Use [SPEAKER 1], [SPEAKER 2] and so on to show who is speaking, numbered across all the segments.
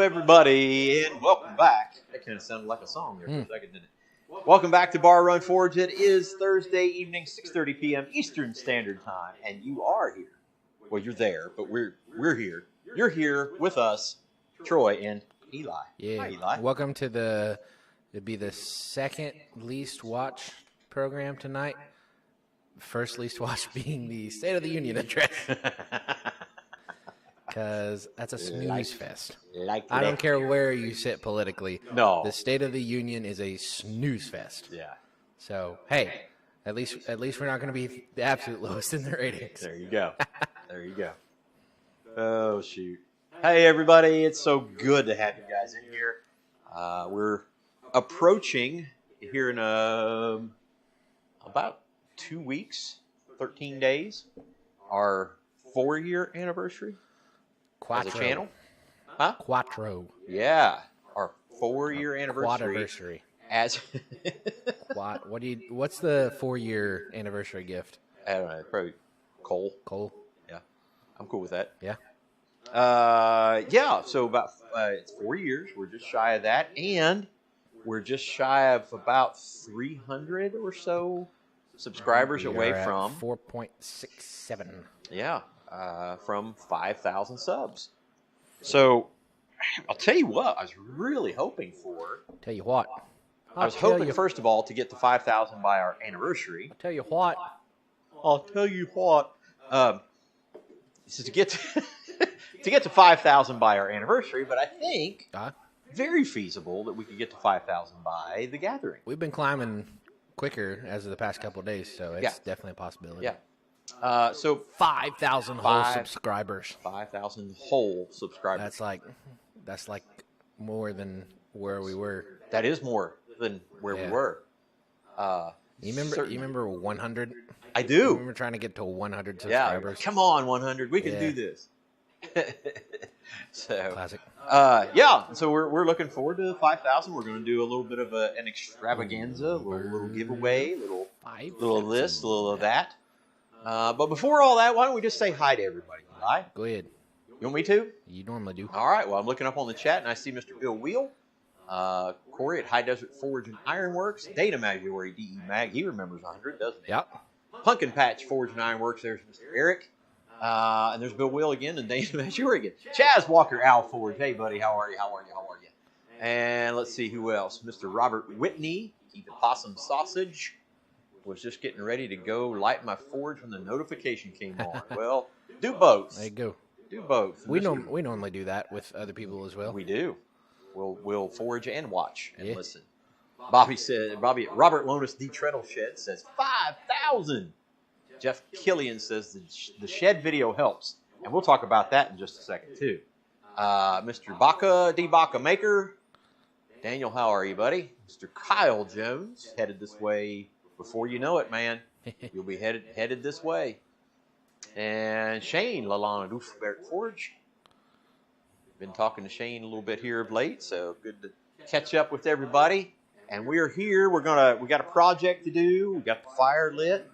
[SPEAKER 1] everybody, and welcome back. That kind of sounded like a song there for a second, didn't it? Welcome back to Bar Run Forge. It is Thursday evening, 6:30 p.m. Eastern Standard Time, and you are here. Well, you're there, but we're here. You're here with us, Troy and Eli.
[SPEAKER 2] Yeah.
[SPEAKER 1] Hi, Eli.
[SPEAKER 2] Welcome to it'd be the second least watched program tonight. First least watched being the State of the Union address. Because that's a snooze fest. I don't care where you sit politically.
[SPEAKER 1] No.
[SPEAKER 2] The State of the Union is a snooze fest.
[SPEAKER 1] Yeah.
[SPEAKER 2] So, hey, at least we're not going to be the absolute lowest in the ratings.
[SPEAKER 1] There you go. There you go. Oh, shoot. Hey, everybody. It's so good to have you guys in here. We're approaching here in about 2 weeks, 13 days, our 4-year anniversary.
[SPEAKER 2] Quattro.
[SPEAKER 1] As a channel? Huh?
[SPEAKER 2] Quattro.
[SPEAKER 1] Yeah. Our 4-year anniversary.
[SPEAKER 2] Quatriversary.
[SPEAKER 1] As
[SPEAKER 2] What's the 4-year anniversary gift?
[SPEAKER 1] I don't know, probably coal.
[SPEAKER 2] Coal.
[SPEAKER 1] Yeah. I'm cool with that.
[SPEAKER 2] Yeah.
[SPEAKER 1] Yeah, so about it's 4 years. We're just shy of that, and we're just shy of about 300 or so subscribers away from
[SPEAKER 2] 4.67.
[SPEAKER 1] Yeah. From 5,000 subs. So, I'll tell you what, I was really hoping for.
[SPEAKER 2] Tell you what.
[SPEAKER 1] I was hoping, first of all, to get to 5,000 by our anniversary.
[SPEAKER 2] I'll tell you what.
[SPEAKER 1] This is to get to 5,000 by our anniversary, but I think very feasible that we could get to 5,000 by the gathering.
[SPEAKER 2] We've been climbing quicker as of the past couple of days, so it's definitely a possibility.
[SPEAKER 1] Yeah. So
[SPEAKER 2] 5,000 whole subscribers.
[SPEAKER 1] 5,000 whole subscribers.
[SPEAKER 2] That's like more than where we were.
[SPEAKER 1] That is more than where we were.
[SPEAKER 2] You remember 100?
[SPEAKER 1] I do.
[SPEAKER 2] You remember trying to get to 100 subscribers?
[SPEAKER 1] Yeah. Come on, 100. We can do this. So
[SPEAKER 2] classic.
[SPEAKER 1] So we're looking forward to 5,000. We're going to do a little bit of an extravaganza, a little giveaway, a little of this, a little of that. But before all that, why don't we just say hi to everybody? Eli?
[SPEAKER 2] Go ahead.
[SPEAKER 1] You want me to?
[SPEAKER 2] You normally do.
[SPEAKER 1] All right. Well, I'm looking up on the chat, and I see Mr. Bill Wheel, Corey at High Desert Forge and Ironworks, Data Maguary, DE Mag. He remembers 100, doesn't he?
[SPEAKER 2] Yep.
[SPEAKER 1] Pumpkin Patch Forge and Ironworks. There's Mr. Eric. And there's Bill Wheel again, and Dana Maguary again. Chaz Walker, Al Forge. Hey, buddy. How are you? And let's see who else. Mr. Robert Whitney, Keep It Possum Sausage. Was just getting ready to go light my forge when the notification came on. Well, do both.
[SPEAKER 2] There you go.
[SPEAKER 1] Do both.
[SPEAKER 2] We normally do that with other people as well.
[SPEAKER 1] We do. We'll forge and watch and listen. Robert Lonis D. Treadleshed says 5,000. Jeff Killian says the shed video helps, and we'll talk about that in just a second too. Mr. Baca Maker, Daniel, how are you, buddy? Mr. Kyle Jones headed this way. Before you know it, man, you'll be headed this way. And Shane Lalana Doofberg Forge. Been talking to Shane a little bit here of late, so good to catch up with everybody. And we're here. We got a project to do. We got the fire lit,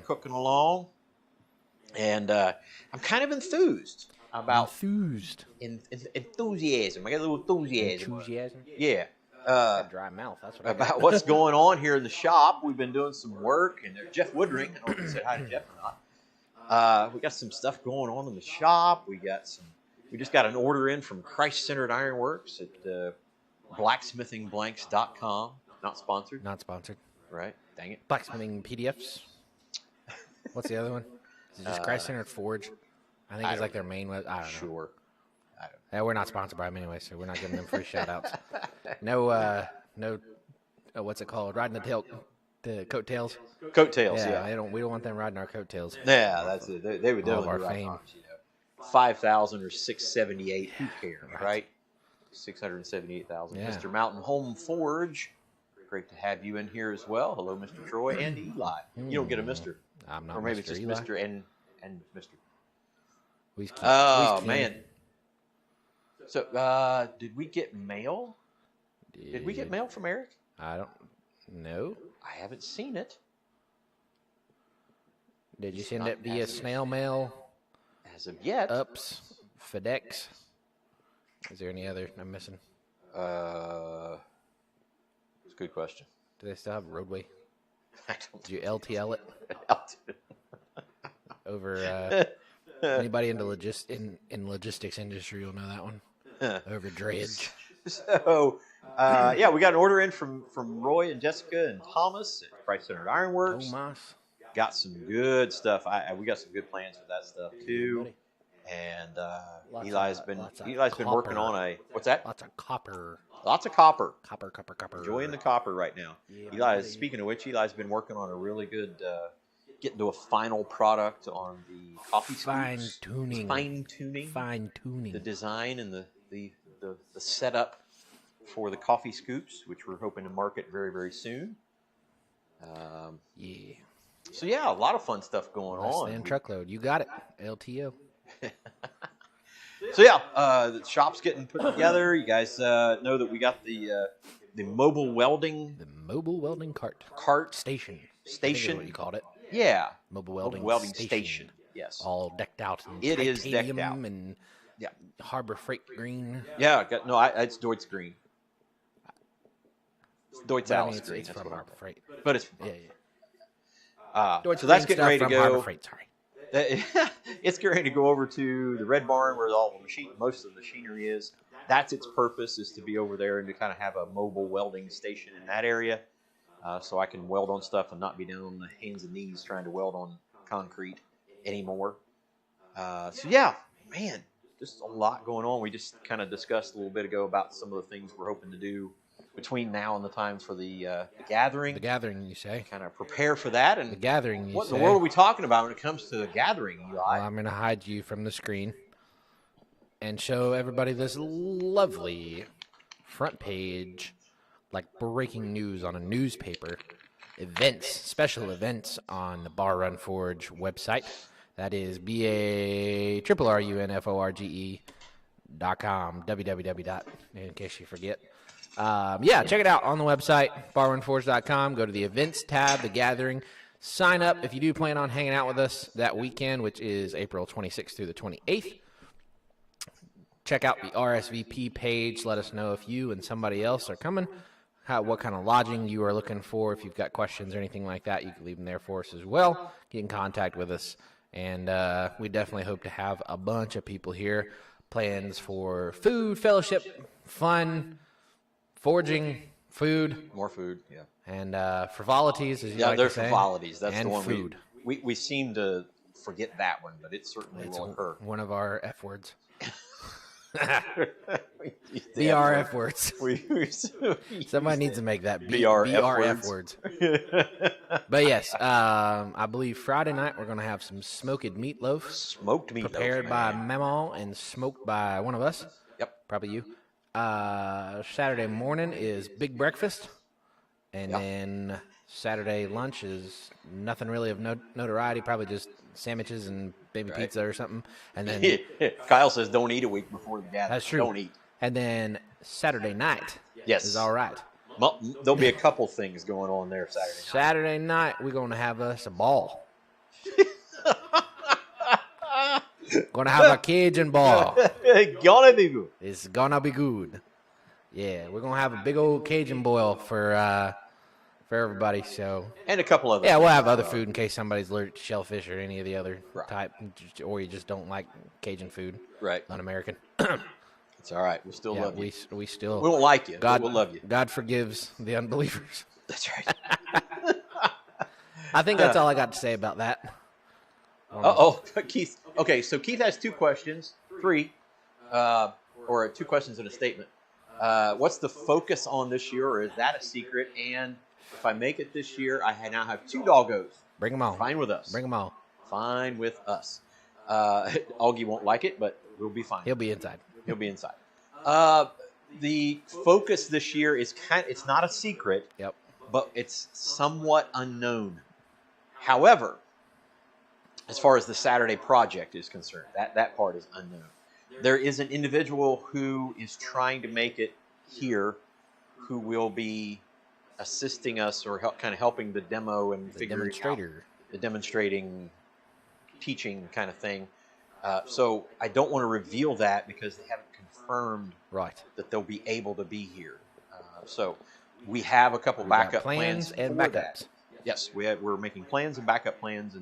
[SPEAKER 1] cooking along, and I'm kind of enthused about enthusiasm. I got a little enthusiasm. Yeah.
[SPEAKER 2] Dry mouth. That's what I
[SPEAKER 1] about what's going on here in the shop. We've been doing some work, and there's Jeff Woodring. I don't know if you said hi to Jeff or not. We got some stuff going on in the shop. We just got an order in from Christ-Centered Ironworks at blacksmithingblanks.com. Not sponsored.
[SPEAKER 2] Not sponsored.
[SPEAKER 1] Right? Dang it.
[SPEAKER 2] Blacksmithing PDFs. What's the other one? Is it just Christ-Centered Forge? I think it's like their main web. I don't know.
[SPEAKER 1] Sure.
[SPEAKER 2] We're not sponsored by them anyway, so we're not giving them free shout-outs. No, what's it called? Riding the coattails?
[SPEAKER 1] Coattails,
[SPEAKER 2] yeah. We don't want them riding our coattails.
[SPEAKER 1] Yeah, that's it. They would definitely
[SPEAKER 2] our
[SPEAKER 1] ride
[SPEAKER 2] fame.
[SPEAKER 1] ours, 5,000 or 678, who cares, right? 678,000.
[SPEAKER 2] Yeah.
[SPEAKER 1] Mr. Mountain Home Forge, great to have you in here as well. Hello, Mr. Troy and Eli. You don't get a Mr.
[SPEAKER 2] I'm not
[SPEAKER 1] Or maybe
[SPEAKER 2] Mr.
[SPEAKER 1] it's just
[SPEAKER 2] Eli.
[SPEAKER 1] Mr. and Mr.
[SPEAKER 2] Oh,
[SPEAKER 1] man. So, did we get mail? Did we get mail from Eric?
[SPEAKER 2] I don't know.
[SPEAKER 1] I haven't seen it.
[SPEAKER 2] Did you send it via snail mail?
[SPEAKER 1] As of yet.
[SPEAKER 2] Ups, FedEx? Is there any other I'm missing?
[SPEAKER 1] It's a good question.
[SPEAKER 2] Do they still have roadway?
[SPEAKER 1] I don't
[SPEAKER 2] Did you LTL it
[SPEAKER 1] know.
[SPEAKER 2] over? Anybody into in logistics industry will know that one. Over dredge.
[SPEAKER 1] So, yeah, we got an order in from Roy and Jessica and Thomas at Price Centered Ironworks.
[SPEAKER 2] Thomas.
[SPEAKER 1] Got some good stuff. We got some good plans for that stuff too.
[SPEAKER 2] Buddy.
[SPEAKER 1] And Eli's been
[SPEAKER 2] copper.
[SPEAKER 1] working on what's that?
[SPEAKER 2] Lots of copper.
[SPEAKER 1] Lots of copper.
[SPEAKER 2] Copper.
[SPEAKER 1] Enjoying the copper right now.
[SPEAKER 2] Yeah,
[SPEAKER 1] Speaking of which, Eli's been working on a really good, getting to a final product on the coffee scoops. Fine tuning. The design and the setup for the coffee scoops, which we're hoping to market very, very soon.
[SPEAKER 2] Yeah.
[SPEAKER 1] So yeah, a lot of fun stuff going on.
[SPEAKER 2] Less than truckload. You got it. LTO.
[SPEAKER 1] So yeah, the shop's getting put together. You guys know that we got the mobile welding.
[SPEAKER 2] The mobile welding
[SPEAKER 1] cart
[SPEAKER 2] station.
[SPEAKER 1] Station.
[SPEAKER 2] What you called it?
[SPEAKER 1] Yeah.
[SPEAKER 2] Mobile welding
[SPEAKER 1] station. Yes.
[SPEAKER 2] All decked out in
[SPEAKER 1] it is decked out.
[SPEAKER 2] And Harbor Freight green.
[SPEAKER 1] Yeah. It's Deutz green. It's Deutz Alice green.
[SPEAKER 2] It's from Harbor Freight.
[SPEAKER 1] But it's
[SPEAKER 2] Deutz
[SPEAKER 1] so that's getting ready to
[SPEAKER 2] from
[SPEAKER 1] go.
[SPEAKER 2] Harbor Freight, sorry.
[SPEAKER 1] It's getting ready to go over to the Red Barn where most of the machinery is. That's its purpose, is to be over there and to kind of have a mobile welding station in that area, so I can weld on stuff and not be down on the hands and knees trying to weld on concrete anymore. So yeah, man, just a lot going on. We just kind of discussed a little bit ago about some of the things we're hoping to do between now and the time for the gathering.
[SPEAKER 2] The gathering, you say?
[SPEAKER 1] Kind of prepare for that. And
[SPEAKER 2] the gathering,
[SPEAKER 1] what in the world are we talking about when it comes to the gathering, Eli?
[SPEAKER 2] Well, I'm going to hide you from the screen and show everybody this lovely front page, like breaking news on a newspaper. Special events on the Bar Run Forge website. That is BARRUNFORGE.com, www. In case you forget. Check it out on the website, barrunforge.com. Go to the events tab, the gathering. Sign up if you do plan on hanging out with us that weekend, which is April 26th through the 28th. Check out the RSVP page. Let us know if you and somebody else are coming, what kind of lodging you are looking for. If you've got questions or anything like that, you can leave them there for us as well. Get in contact with us. And we definitely hope to have a bunch of people here. Plans for food, fellowship, fun, forging, food.
[SPEAKER 1] More food, yeah.
[SPEAKER 2] And frivolities, as you like to say.
[SPEAKER 1] Yeah, they're frivolities. That's
[SPEAKER 2] and
[SPEAKER 1] the one
[SPEAKER 2] food.
[SPEAKER 1] We seem to forget that one, but it certainly will occur.
[SPEAKER 2] One of our F words.
[SPEAKER 1] The
[SPEAKER 2] BRF words. Somebody needs to make that BRF words. But yes, I believe Friday night we're going to have some smoked meatloaf.
[SPEAKER 1] Smoked meatloaf.
[SPEAKER 2] Prepared by Memo and smoked by one of us.
[SPEAKER 1] Yep.
[SPEAKER 2] Probably you. Saturday morning is big breakfast. And then Saturday lunch is nothing really of notoriety, probably just sandwiches and baby pizza or something. And then
[SPEAKER 1] Kyle says don't eat a week before the gathering.
[SPEAKER 2] That's true.
[SPEAKER 1] Don't eat.
[SPEAKER 2] And then Saturday night
[SPEAKER 1] is
[SPEAKER 2] all right.
[SPEAKER 1] There'll be a couple things going on there Saturday night.
[SPEAKER 2] Saturday night, we're going to have us a ball. Going to have a Cajun ball.
[SPEAKER 1] Gonna be good.
[SPEAKER 2] It's going to be good. Yeah, we're going to have a big old Cajun boil for everybody. So
[SPEAKER 1] and a couple other
[SPEAKER 2] we'll have other food in case somebody's allergic to shellfish or any of the other type, or you just don't like Cajun food.
[SPEAKER 1] Right.
[SPEAKER 2] Un-American.
[SPEAKER 1] It's all right. We still love you.
[SPEAKER 2] We still.
[SPEAKER 1] We don't like you. But we'll love you.
[SPEAKER 2] God forgives the unbelievers.
[SPEAKER 1] That's right.
[SPEAKER 2] I think that's all I got to say about that.
[SPEAKER 1] Keith. Okay, so Keith has three questions, or two questions and a statement. What's the focus on this year, or is that a secret? And if I make it this year, I now have 2 doggos.
[SPEAKER 2] Bring them on.
[SPEAKER 1] Fine with us.
[SPEAKER 2] Bring them on.
[SPEAKER 1] Fine with us. Augie won't like it, but we'll be fine.
[SPEAKER 2] He'll be inside.
[SPEAKER 1] He'll be inside. The focus this year is it's not a secret.
[SPEAKER 2] Yep.
[SPEAKER 1] But it's somewhat unknown. However, as far as the Saturday project is concerned, that part is unknown. There is an individual who is trying to make it here, who will be assisting us or kind of helping the demo and figuring out the demonstrating, teaching kind of thing. So I don't want to reveal that because they haven't confirmed
[SPEAKER 2] Right.
[SPEAKER 1] that they'll be able to be here. So we have a couple
[SPEAKER 2] We got
[SPEAKER 1] backup
[SPEAKER 2] plans and
[SPEAKER 1] for
[SPEAKER 2] backups.
[SPEAKER 1] that. Yes, we're making plans and backup plans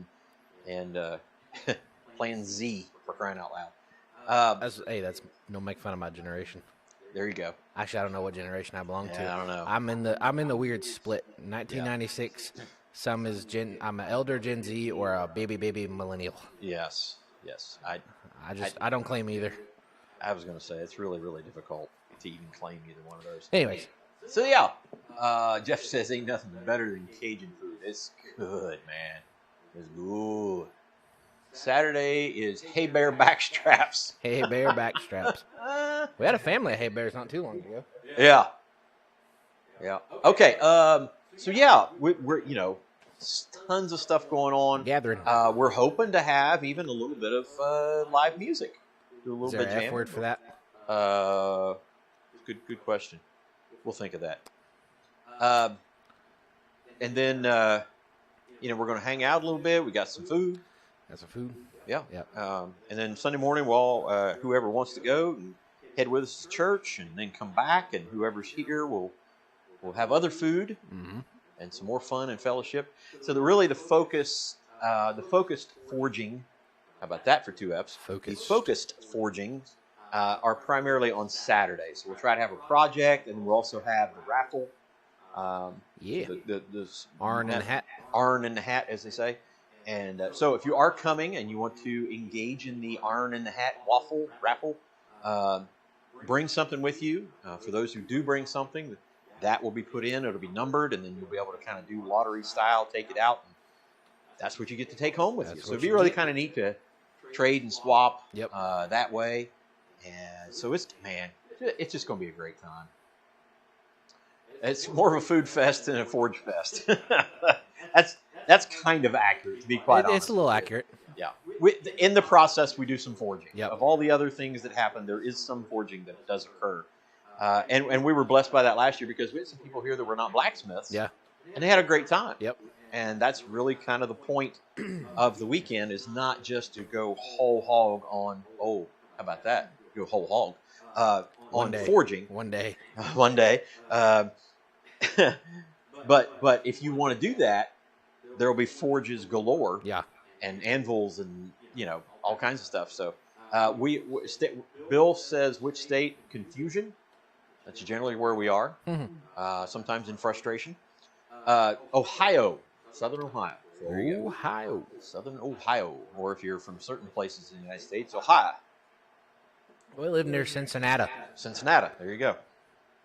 [SPEAKER 1] and Plan Z for crying out loud.
[SPEAKER 2] That's don't make fun of my generation.
[SPEAKER 1] There you go.
[SPEAKER 2] Actually, I don't know what generation I belong to.
[SPEAKER 1] I don't know.
[SPEAKER 2] I'm in the weird split. 1996. Some is I'm an elder Gen Z or a baby millennial.
[SPEAKER 1] Yes.
[SPEAKER 2] I don't claim either.
[SPEAKER 1] I was going to say it's really, really difficult to even claim either one of those.
[SPEAKER 2] Anyways,
[SPEAKER 1] so yeah, Jeff says ain't nothing better than Cajun food. It's good, man. It's good. Saturday is hay bear backstraps.
[SPEAKER 2] hay bear backstraps. We had a family of hay bears not too long ago.
[SPEAKER 1] Yeah. Okay. So yeah, we're tons of stuff going on.
[SPEAKER 2] Gathering.
[SPEAKER 1] We're hoping to have even a little bit of live music. Do a little
[SPEAKER 2] Is there
[SPEAKER 1] bit
[SPEAKER 2] an F
[SPEAKER 1] jamming.
[SPEAKER 2] word for that?
[SPEAKER 1] Good question. We'll think of that. And then we're going to hang out a little bit. We got some food.
[SPEAKER 2] Got some food.
[SPEAKER 1] Yeah.
[SPEAKER 2] Yeah.
[SPEAKER 1] And then Sunday morning, whoever wants to go and head with us to church, and then come back, and whoever's here will have other food and some more fun and fellowship. So the focused forging. How about that for 2 Fs? The focused forgings are primarily on Saturday. So we'll try to have a project, and we'll also have the raffle. The
[SPEAKER 2] Iron in the hat.
[SPEAKER 1] Iron in the hat, as they say. And so if you are coming and you want to engage in the Iron in the Hat raffle, bring something with you. For those who do bring something, that will be put in. It'll be numbered, and then you'll be able to kind of do lottery style, take it out. And that's what you get to take home with you. So it'd be really kind of neat to trade and swap that way. And so it's just going to be a great time. It's more of a food fest than a forge fest. That's kind of accurate, to be quite honest.
[SPEAKER 2] It's a little accurate.
[SPEAKER 1] Yeah. In the process, we do some forging.
[SPEAKER 2] Yep.
[SPEAKER 1] Of all the other things that happen, there is some forging that does occur. And we were blessed by that last year because we had some people here that were not blacksmiths.
[SPEAKER 2] Yeah.
[SPEAKER 1] And they had a great time.
[SPEAKER 2] Yep.
[SPEAKER 1] And that's really kind of the point of the weekend, is not just to go whole hog on, how about that? Go whole hog on forging.
[SPEAKER 2] One day.
[SPEAKER 1] One day. But if you want to do that, there will be forges galore.
[SPEAKER 2] Yeah.
[SPEAKER 1] And anvils and, all kinds of stuff. So Bill says which state? Confusion. That's generally where we are. Sometimes in frustration. Ohio. Southern Ohio. So there you go.
[SPEAKER 2] Ohio.
[SPEAKER 1] Southern Ohio. Or if you're from certain places in the United States, Ohio.
[SPEAKER 2] We live near Cincinnati.
[SPEAKER 1] Cincinnati. There you go.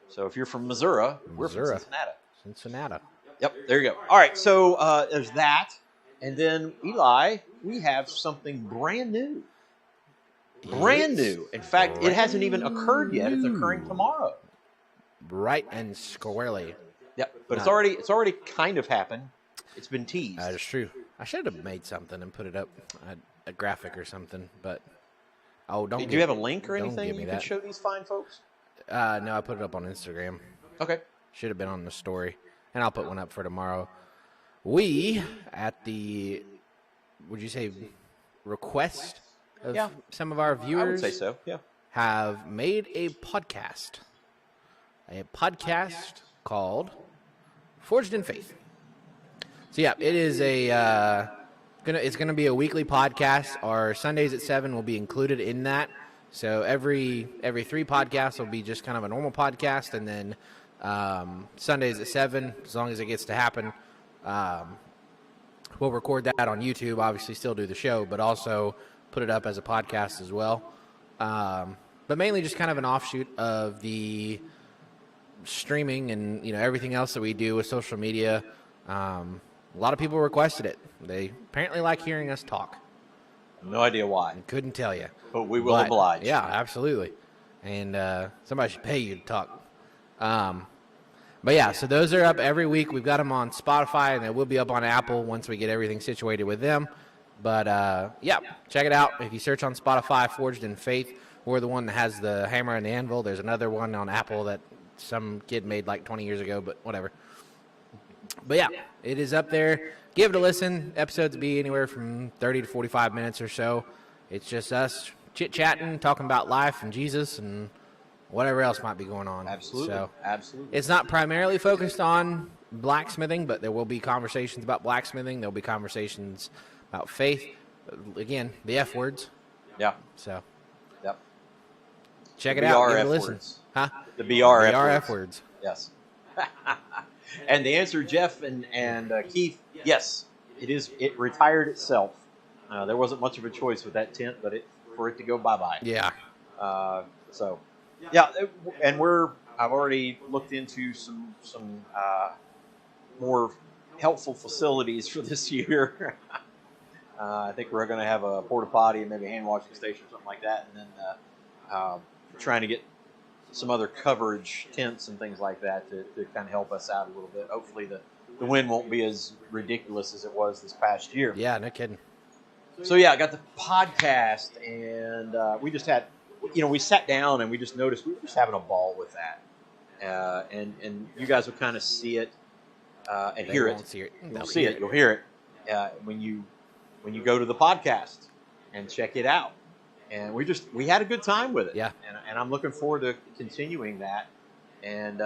[SPEAKER 1] So if you're from Missouri, we're from Cincinnati.
[SPEAKER 2] Cincinnati.
[SPEAKER 1] Yep, there you go. All right, so there's that. And then, Eli, we have something brand new. Brand new. In fact, it hasn't even occurred yet. It's occurring tomorrow.
[SPEAKER 2] Right and squarely.
[SPEAKER 1] Yep, but it's already kind of happened. It's been teased.
[SPEAKER 2] That is true. I should have made something and put it up, a graphic or something, but don't.
[SPEAKER 1] Do you have a link or anything
[SPEAKER 2] give me
[SPEAKER 1] you
[SPEAKER 2] that.
[SPEAKER 1] can show these fine folks?
[SPEAKER 2] No, I put it up on Instagram.
[SPEAKER 1] Okay.
[SPEAKER 2] Should have been on the story, and I'll put one up for tomorrow. We, at the, would you say, request of some of our viewers,
[SPEAKER 1] I would say so. Yeah.
[SPEAKER 2] have made a podcast called Forged in Faith. So yeah, it is it's gonna be a weekly podcast. Our Sundays at 7 will be included in that. So every 3 podcasts will be just kind of a normal podcast, and then Sundays at 7, as long as it gets to happen, we'll record that on YouTube. Obviously, still do the show, but also put it up as a podcast as well. But mainly just kind of an offshoot of the streaming and everything else that we do with social media. A lot of people requested it. They apparently like hearing us talk.
[SPEAKER 1] No idea why.
[SPEAKER 2] Couldn't tell you.
[SPEAKER 1] But we will oblige.
[SPEAKER 2] Yeah, absolutely. And somebody should pay you to talk. But yeah, so those are up every week. We've got them on Spotify, and they will be up on Apple once we get everything situated with them. But yeah, check it out. If you search on Spotify, Forged in Faith, we're the one that has the hammer and the anvil. There's another one on Apple that some kid made like 20 years ago, but whatever. But yeah, it is up there. Give it a listen. Episodes be anywhere from 30 to 45 minutes or so. It's just us chit-chatting, talking about life and Jesus and whatever else might be going on.
[SPEAKER 1] Absolutely.
[SPEAKER 2] So
[SPEAKER 1] Absolutely.
[SPEAKER 2] it's not primarily focused on blacksmithing, but there will be conversations about blacksmithing. There'll be conversations about faith. Again, the F words.
[SPEAKER 1] Yeah.
[SPEAKER 2] So
[SPEAKER 1] Yep.
[SPEAKER 2] check
[SPEAKER 1] The
[SPEAKER 2] it out.
[SPEAKER 1] BR
[SPEAKER 2] Give it a
[SPEAKER 1] F
[SPEAKER 2] listen.
[SPEAKER 1] words.
[SPEAKER 2] Huh?
[SPEAKER 1] The BR
[SPEAKER 2] F words.
[SPEAKER 1] Yes. And the answer, Jeff and Keith, yes, it retired itself. There wasn't much of a choice with that tent, but for it to go bye-bye.
[SPEAKER 2] Yeah.
[SPEAKER 1] So, yeah, and I've already looked into some more helpful facilities for this year. I think we're going to have a porta potty and maybe a hand washing station or something like that, and then trying to get some other coverage tents and things like that to kind of help us out a little bit. Hopefully the wind won't be as ridiculous as it was this past year.
[SPEAKER 2] Yeah, no kidding.
[SPEAKER 1] So yeah, I got the podcast, and we just had, we sat down and we just noticed we were just having a ball with that, and you guys will kind of see it and hear it. You'll see it. You'll hear it when you go to the podcast and check it out. And we had a good time with it.
[SPEAKER 2] Yeah.
[SPEAKER 1] And I'm looking forward to continuing that. And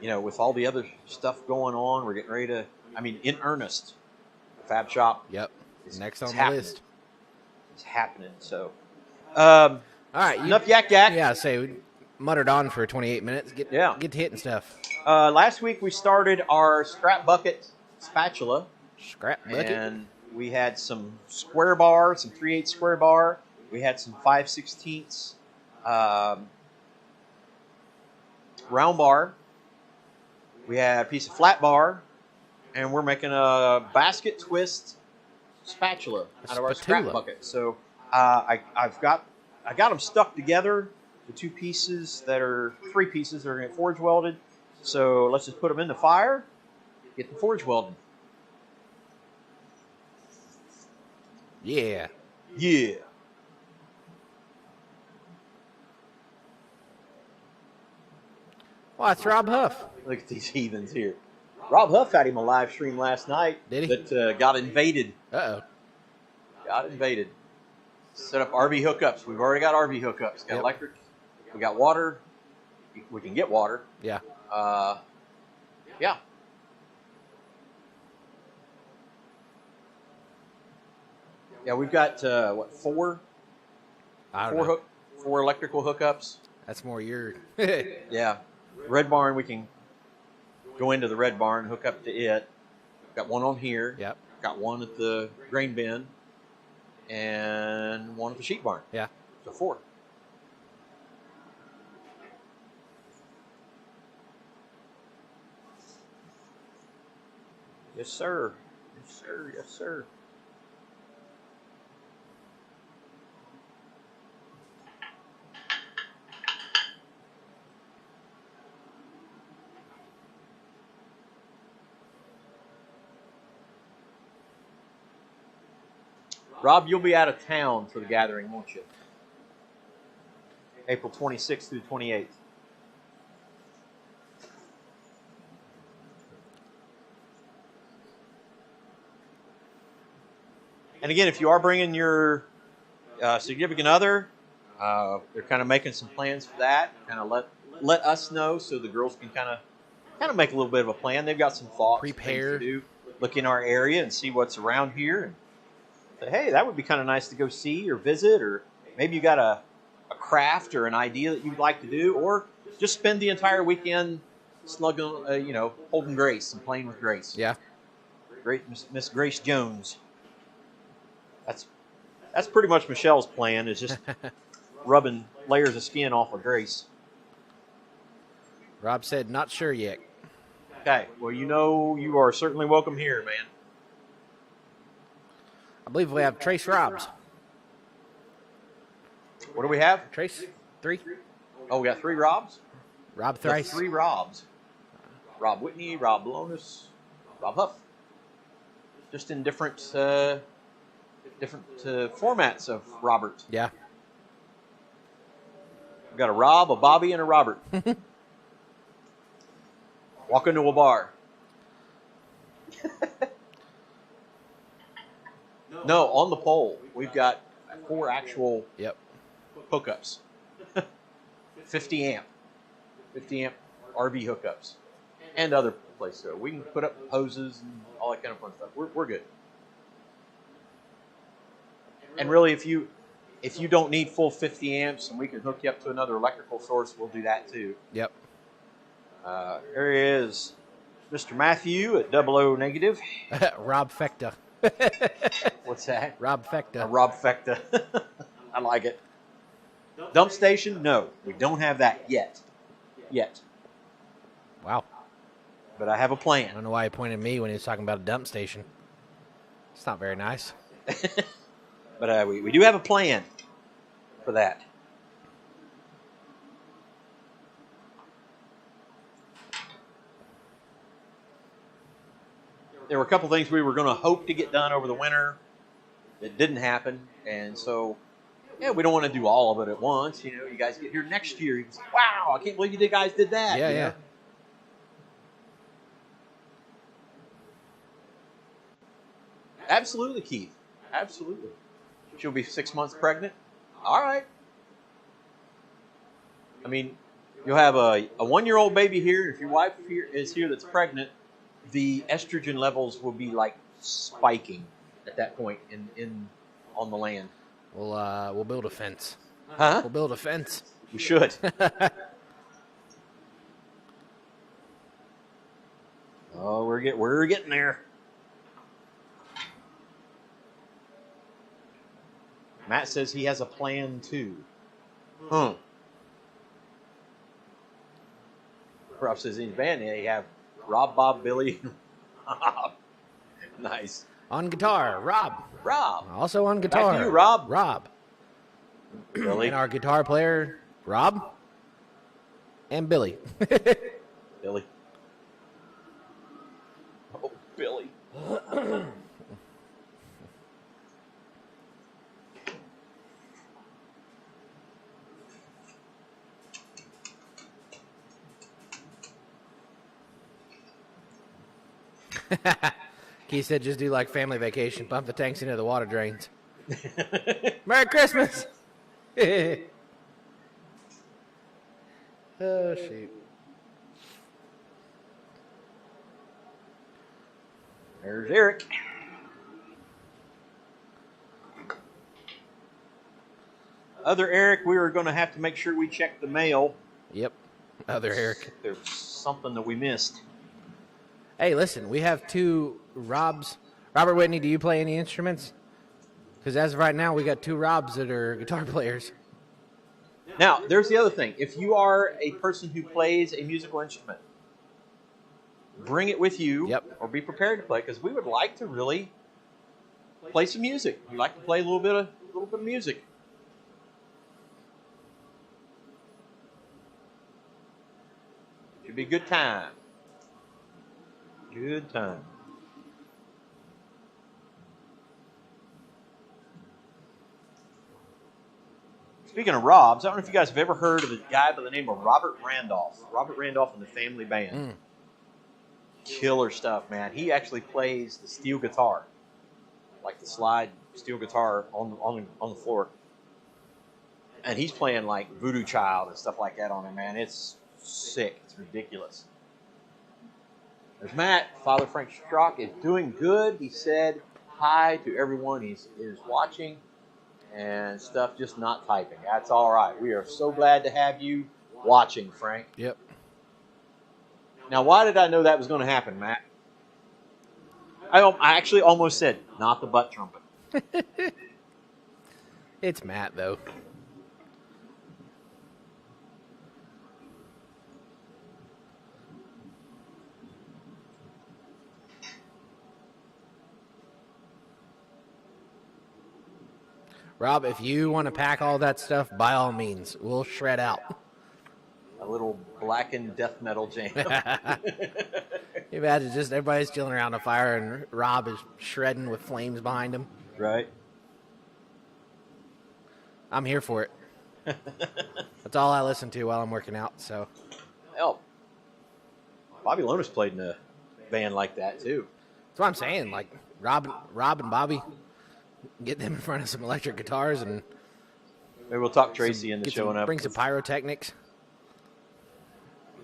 [SPEAKER 1] with all the other stuff going on, we're getting ready to. In earnest. Fab Shop.
[SPEAKER 2] Yep. Next on the list.
[SPEAKER 1] It's happening. So, all
[SPEAKER 2] right.
[SPEAKER 1] Enough yak.
[SPEAKER 2] Yeah. We muttered on for 28 minutes. Get to hitting stuff.
[SPEAKER 1] Last week we started our scrap bucket spatula.
[SPEAKER 2] Scrap bucket.
[SPEAKER 1] And we had some square bar, some 3/8 square bar. We had some 5/16 round bar. We had a piece of flat bar. And we're making a basket twist spatula out of our scrap bucket. So I got them stuck together. The three pieces that are going to get forge welded. So let's just put them in the fire, get the forge welded.
[SPEAKER 2] Yeah.
[SPEAKER 1] Yeah.
[SPEAKER 2] Well, that's Rob Huff.
[SPEAKER 1] Look at these heathens here. Rob Huff had him a live stream last night.
[SPEAKER 2] Did he?
[SPEAKER 1] That got invaded.
[SPEAKER 2] Uh-oh.
[SPEAKER 1] Got invaded. Set up RV hookups. We've already got RV hookups. Got electric. We got water. We can get water.
[SPEAKER 2] Yeah.
[SPEAKER 1] Yeah. Yeah, we've got four electrical hookups.
[SPEAKER 2] That's more your.
[SPEAKER 1] Yeah, Red Barn. We can go into the Red Barn, hook up to it. Got one on here.
[SPEAKER 2] Yep.
[SPEAKER 1] Got one at the grain bin, and one at the sheep barn.
[SPEAKER 2] Yeah.
[SPEAKER 1] So 4. Yes, sir. Yes, sir. Yes, sir. Rob, you'll be out of town for the gathering, won't you? April 26th through 28th. And again, if you are bringing your significant other, they're kind of making some plans for that. Kind of let us know so the girls can kind of make a little bit of a plan. They've got some thoughts,
[SPEAKER 2] prepare,
[SPEAKER 1] things to do. Look in our area and see what's around here. And say, hey, that would be kind of nice to go see or visit, or maybe you got a craft or an idea that you'd like to do, or just spend the entire weekend slugging, holding Grace and playing with Grace.
[SPEAKER 2] Yeah.
[SPEAKER 1] Great Miss Grace Jones. That's pretty much Michelle's plan, is just rubbing layers of skin off of Grace.
[SPEAKER 2] Rob said, not sure yet.
[SPEAKER 1] Okay. Well, you are certainly welcome here, man.
[SPEAKER 2] I believe we have Trace Robs.
[SPEAKER 1] What do we have?
[SPEAKER 2] Trace? 3?
[SPEAKER 1] Oh, we got 3 Robs?
[SPEAKER 2] Rob Thrice.
[SPEAKER 1] 3 Robs. Rob Whitney, Rob Lonis, Rob Huff. Just in different formats of Robert.
[SPEAKER 2] Yeah.
[SPEAKER 1] We've got a Rob, a Bobby, and a Robert. Walk into a bar. No, on the pole. We've got 4 actual
[SPEAKER 2] Yep.
[SPEAKER 1] hookups. 50 amp RV hookups, and other places. So we can put up hoses and all that kind of fun stuff. We're good. And really, if you don't need full 50 amps and we can hook you up to another electrical source, we'll do that too.
[SPEAKER 2] Yep.
[SPEAKER 1] Here he is, Mr. Matthew at 00 negative.
[SPEAKER 2] Rob Fecta.
[SPEAKER 1] What's that?
[SPEAKER 2] Rob Fecta.
[SPEAKER 1] Rob Fecta. I like it. Dump station? No, we don't have that yet.
[SPEAKER 2] Wow.
[SPEAKER 1] But I have a
[SPEAKER 2] I
[SPEAKER 1] plan.
[SPEAKER 2] don't know why he pointed at me when he was talking about a dump station. It's not very nice.
[SPEAKER 1] But we do have a plan for that. There were a couple things we were going to hope to get done over the winter. It didn't happen. And so, yeah, we don't want to do all of it at once. You know, you guys get here next year. You say, wow, I can't believe you guys did that.
[SPEAKER 2] Yeah,
[SPEAKER 1] you know?
[SPEAKER 2] yeah.
[SPEAKER 1] Absolutely, Keith. Absolutely. She'll be 6 months pregnant. All right. I mean, you'll have a 1-year-old baby here. If your wife is here that's pregnant, the estrogen levels will be like spiking at that point on the land.
[SPEAKER 2] We'll build a fence.
[SPEAKER 1] Huh?
[SPEAKER 2] We'll build a fence.
[SPEAKER 1] We should. Oh, we're getting there. Matt says he has a plan too. Rob says in his band they have Rob, Bob, Billy. Nice.
[SPEAKER 2] On guitar, Rob. Also on guitar.
[SPEAKER 1] Back to you, Rob.
[SPEAKER 2] Rob.
[SPEAKER 1] Billy.
[SPEAKER 2] And our guitar player, Rob. And Billy.
[SPEAKER 1] Billy. Oh, Billy.
[SPEAKER 2] Keith said just do like family vacation, pump the tanks into the water drains. Merry Christmas! Oh, shoot.
[SPEAKER 1] There's Eric. Other Eric, we were going to have to make sure we check the mail.
[SPEAKER 2] Yep. Other Eric.
[SPEAKER 1] There's something that we missed.
[SPEAKER 2] Hey, listen, we have 2 Robs. Robert Whitney, do you play any instruments? Because as of right now, we got 2 Robs that are guitar players.
[SPEAKER 1] Now, there's the other thing. If you are a person who plays a musical instrument, bring it with you.
[SPEAKER 2] Yep.
[SPEAKER 1] Or be prepared to play, because we would like to really play some music. We like to play a little bit of music. Should be a good time. Good time. Speaking of Robs, I don't know if you guys have ever heard of a guy by the name of Robert Randolph. Robert Randolph and the Family Band. Killer stuff, man. He actually plays the steel guitar, like the slide steel guitar on the floor. And he's playing like Voodoo Child and stuff like that on it, man. It's sick. It's ridiculous. There's Matt. Father Frank Strock is doing good. He said hi to everyone he is watching and stuff, just not typing. That's all right. We are so glad to have you watching, Frank.
[SPEAKER 2] Yep.
[SPEAKER 1] Now, why did I know that was going to happen, Matt? I actually almost said, not the butt trumpet.
[SPEAKER 2] It's Matt, though. Rob, if you want to pack all that stuff, by all means, we'll shred out.
[SPEAKER 1] A little blackened death metal jam.
[SPEAKER 2] You imagine just everybody's chilling around a fire and Rob is shredding with flames behind him.
[SPEAKER 1] Right.
[SPEAKER 2] I'm here for it. That's all I listen to while I'm working out. So,
[SPEAKER 1] Hell, Bobby Lonis played in a band like that too.
[SPEAKER 2] that's what I'm saying. Like Rob and Bobby, Get them in front of some electric guitars and
[SPEAKER 1] Maybe we'll talk Tracy into showing up.
[SPEAKER 2] Bring some pyrotechnics.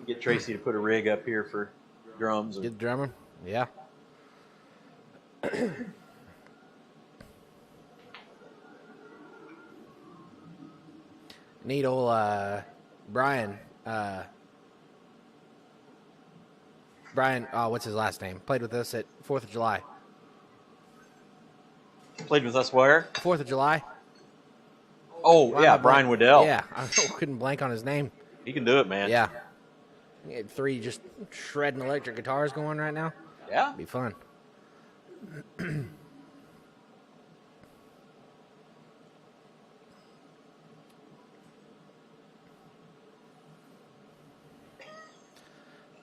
[SPEAKER 1] Get Tracy to put a rig up here for drums.
[SPEAKER 2] Get the drummer. Yeah. Neat old Brian. Brian, what's his last name? Played with us at 4th of July.
[SPEAKER 1] Played with us where?
[SPEAKER 2] 4th of July.
[SPEAKER 1] Oh, yeah, Brian Waddell.
[SPEAKER 2] Yeah, I couldn't blank on his name.
[SPEAKER 1] He can do it, man.
[SPEAKER 2] Yeah. He had 3 just shredding electric guitars going right now.
[SPEAKER 1] Yeah.
[SPEAKER 2] It'd be fun.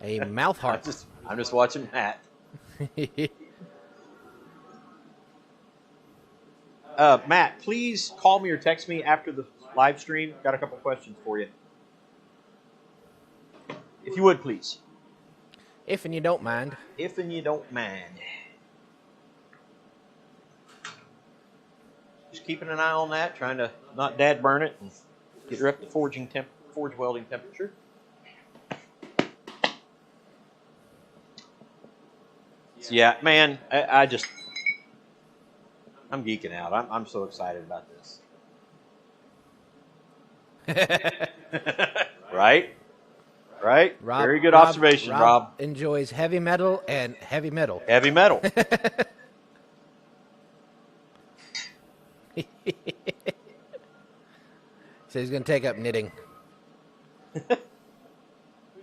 [SPEAKER 2] A mouth harp.
[SPEAKER 1] I'm just watching Matt. Matt, please call me or text me after the live stream. Got a couple questions for you. If you would, please.
[SPEAKER 2] If and you don't mind.
[SPEAKER 1] If and you don't mind. Just keeping an eye on that, trying to not dad burn it and get her up to forge welding temperature. So yeah, man, I'm geeking out. I'm so excited about this. Right? Very good observation, Rob.
[SPEAKER 2] Enjoys heavy metal and heavy metal.
[SPEAKER 1] Heavy metal.
[SPEAKER 2] So he's going to take up knitting.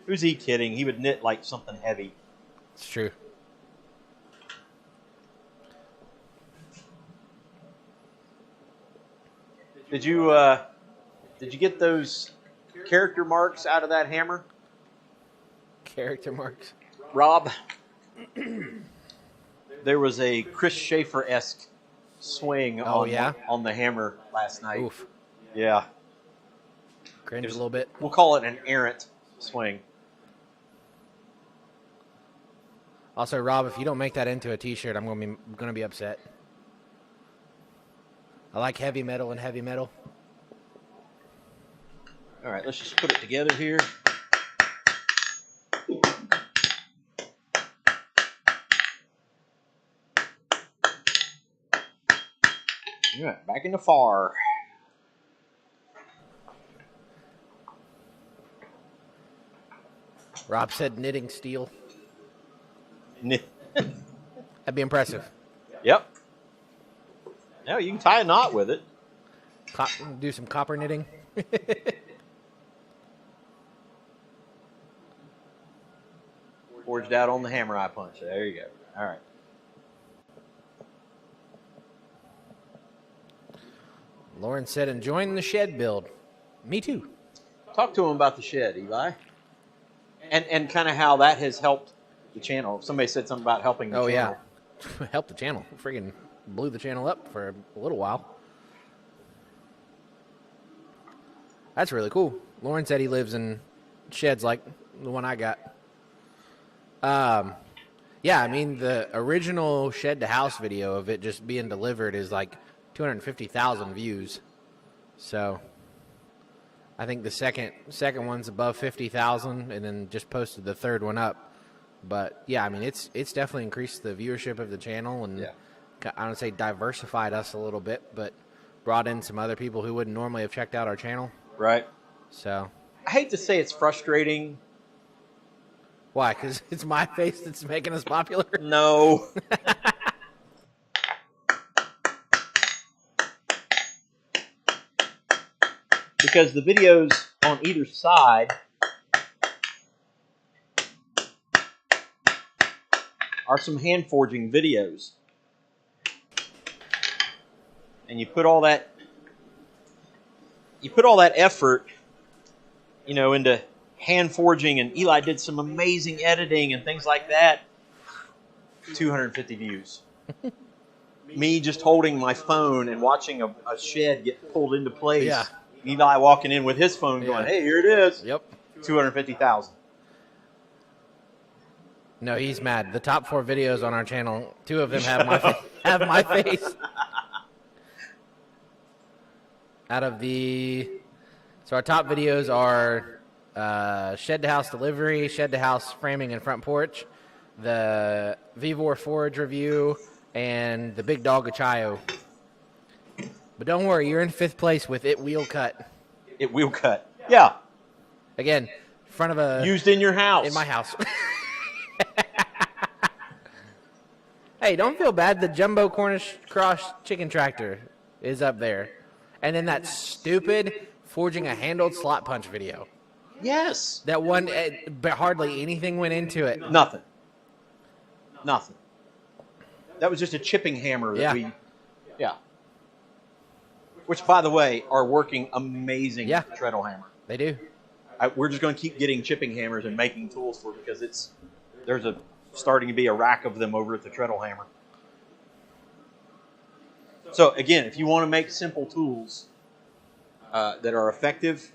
[SPEAKER 1] Who's he kidding? He would knit like something heavy.
[SPEAKER 2] It's true.
[SPEAKER 1] Did you get those character marks out of that hammer?
[SPEAKER 2] Character marks?
[SPEAKER 1] Rob, there was a Chris Schaefer-esque swing on the hammer last night.
[SPEAKER 2] Oof.
[SPEAKER 1] Yeah.
[SPEAKER 2] Cringe a little bit.
[SPEAKER 1] We'll call it an errant swing.
[SPEAKER 2] Also, Rob, if you don't make that into a T-shirt, I'm going to be upset. I like heavy metal and heavy metal.
[SPEAKER 1] All right, let's just put it together here. All right, back in the far.
[SPEAKER 2] Rob said knitting steel.
[SPEAKER 1] That'd
[SPEAKER 2] be impressive.
[SPEAKER 1] Yep. No, you can tie a knot with it.
[SPEAKER 2] Do some copper knitting.
[SPEAKER 1] Forged out on the hammer I punch. There you go. All right.
[SPEAKER 2] Lauren said, enjoying the shed build. Me too.
[SPEAKER 1] Talk to him about the shed, Eli. And kind of how that has helped the channel. Somebody said something about helping the channel.
[SPEAKER 2] Oh, yeah. Helped the channel. Friggin' blew the channel up for a little while. That's really cool. Lauren said he lives in sheds like the one I got. Yeah, I mean, the original shed to house video of it just being delivered is like 250,000 views. So I think the second one's above 50,000, and then just posted the third one up. But yeah, I mean, it's definitely increased the viewership of the channel, and I don't say diversified us a little bit, but brought in some other people who wouldn't normally have checked out our channel.
[SPEAKER 1] Right.
[SPEAKER 2] So
[SPEAKER 1] I hate to say it's frustrating.
[SPEAKER 2] Why? Because it's my face that's making us popular?
[SPEAKER 1] No. Because the videos on either side are some hand forging videos. And you put all that effort, into hand forging, and Eli did some amazing editing and things like that. 250 views. Me just holding my phone and watching a shed get pulled into place.
[SPEAKER 2] Yeah.
[SPEAKER 1] Eli walking in with his phone going, hey, here it is.
[SPEAKER 2] Yep.
[SPEAKER 1] 250,000.
[SPEAKER 2] No, he's mad. The top 4 videos on our channel, 2 of them have my face. out of the. So our top videos are shed to house delivery, shed to house framing and front porch, the Vivor forage review, and the big dog Achayo. But don't worry, you're in 5th place with it wheel cut.
[SPEAKER 1] It wheel cut. Yeah.
[SPEAKER 2] Again, in front of a.
[SPEAKER 1] Used in your house.
[SPEAKER 2] In my house. Hey, don't feel bad. The jumbo Cornish cross chicken tractor is up there. And then that stupid forging a handled slot punch video.
[SPEAKER 1] Yes.
[SPEAKER 2] That one, but hardly anything went into it.
[SPEAKER 1] Nothing. That was just a chipping hammer that we. Yeah. Which, by the way, are working amazing with the treadle hammer.
[SPEAKER 2] They do.
[SPEAKER 1] We're just going to keep getting chipping hammers and making tools for it because there's starting to be a rack of them over at the treadle hammer. So again, if you want to make simple tools that are effective,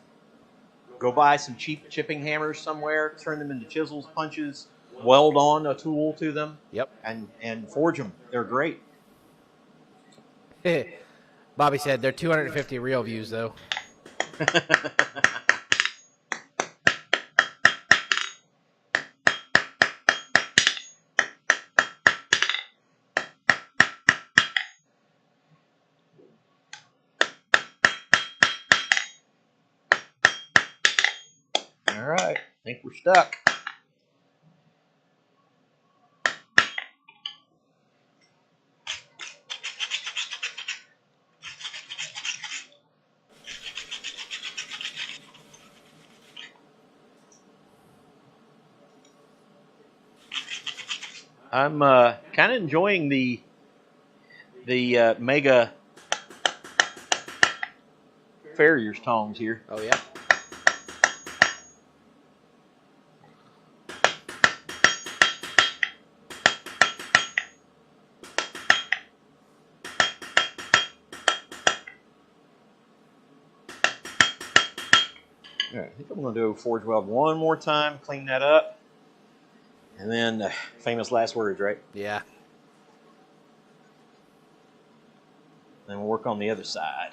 [SPEAKER 1] go buy some cheap chipping hammers somewhere, turn them into chisels, punches, weld on a tool to them, and forge them. They're great.
[SPEAKER 2] Bobby said they're 250 real views though.
[SPEAKER 1] All right, I think we're stuck. I'm kind of enjoying the Mega Farrier's tongs here.
[SPEAKER 2] Oh, yeah.
[SPEAKER 1] All right, I think I'm going to do forge weld one more time, clean that up, and then famous last words, right?
[SPEAKER 2] Yeah.
[SPEAKER 1] Then we'll work on the other side.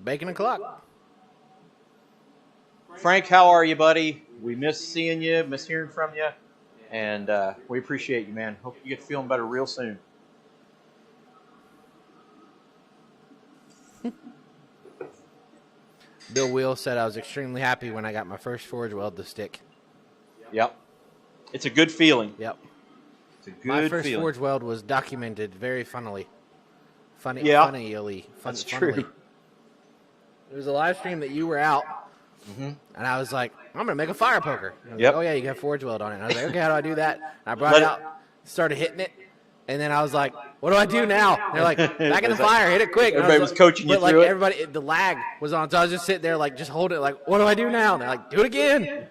[SPEAKER 2] Bacon o'clock.
[SPEAKER 1] Frank, how are you, buddy? We miss seeing you, miss hearing from you, and we appreciate you, man. Hope you get feeling better real soon.
[SPEAKER 2] Bill Wheel said I was extremely happy when I got my first forge weld to stick.
[SPEAKER 1] Yep. It's a good feeling.
[SPEAKER 2] Yep.
[SPEAKER 1] It's a good
[SPEAKER 2] My first
[SPEAKER 1] feeling.
[SPEAKER 2] forge weld was documented very funnily. Funnily.
[SPEAKER 1] That's
[SPEAKER 2] funnily.
[SPEAKER 1] true.
[SPEAKER 2] It was a live stream that you were out, and I was like, I'm going to make a fire poker. And I was like, oh, yeah, you got forge weld on it. And I was like, okay, how do I do that? And I brought it out, started hitting it, and then I was like, what do I do now? And they're like, back in the fire, hit it quick. And
[SPEAKER 1] everybody was coaching you through it.
[SPEAKER 2] Everybody, the lag was on, so I was just sitting there, like, just holding it, like, what do I do now? And they're like, do it again.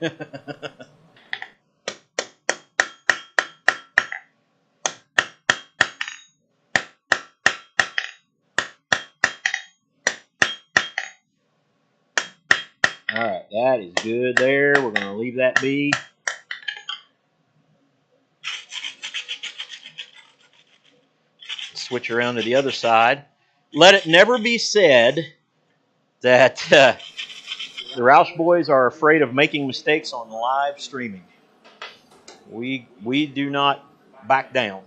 [SPEAKER 1] All right, that is good there. We're going to leave that be. Switch around to the other side. Let it never be said that the Roush boys are afraid of making mistakes on live streaming. We do not back down.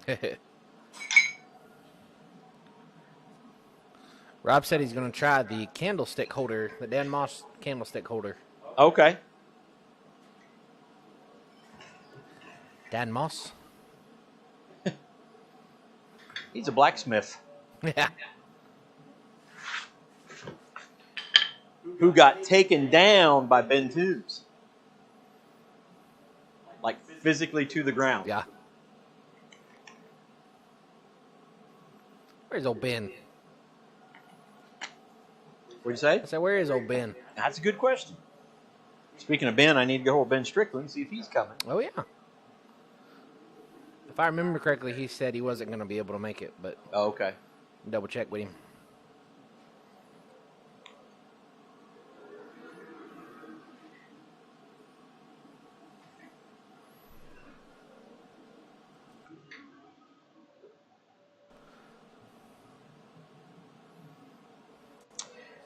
[SPEAKER 2] Rob said he's going to try the candlestick holder, the Dan Moss candlestick holder.
[SPEAKER 1] Okay.
[SPEAKER 2] Dan Moss?
[SPEAKER 1] He's a blacksmith.
[SPEAKER 2] Yeah.
[SPEAKER 1] Who got taken down by Ben Toombs. Like physically to the ground.
[SPEAKER 2] Yeah. Where's old Ben?
[SPEAKER 1] What'd you say?
[SPEAKER 2] I said, where is old Ben?
[SPEAKER 1] That's a good question. Speaking of Ben, I need to go over Ben Strickland and see if he's coming.
[SPEAKER 2] Oh, yeah. If I remember correctly, he said he wasn't going to be able to make it, but
[SPEAKER 1] oh, okay.
[SPEAKER 2] Double check with him.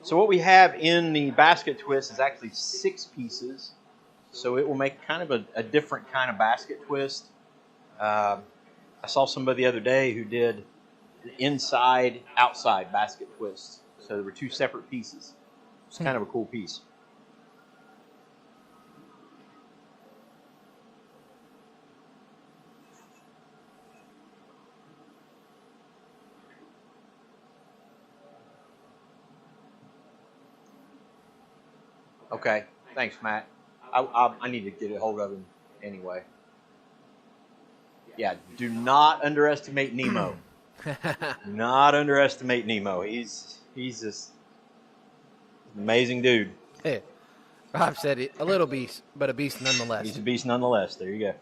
[SPEAKER 1] So what we have in the basket twist is actually 6 pieces. So it will make kind of a different kind of basket twist. I saw somebody the other day who did an inside-outside basket twist. So there were 2 separate pieces. It's kind of a cool piece. Okay, thanks, Matt. I need to get a hold of him anyway. Yeah, do not underestimate Nemo. Not underestimate Nemo. He's just an amazing dude.
[SPEAKER 2] Hey, Rob said it, a little beast, but a beast nonetheless.
[SPEAKER 1] He's a beast nonetheless. There you go.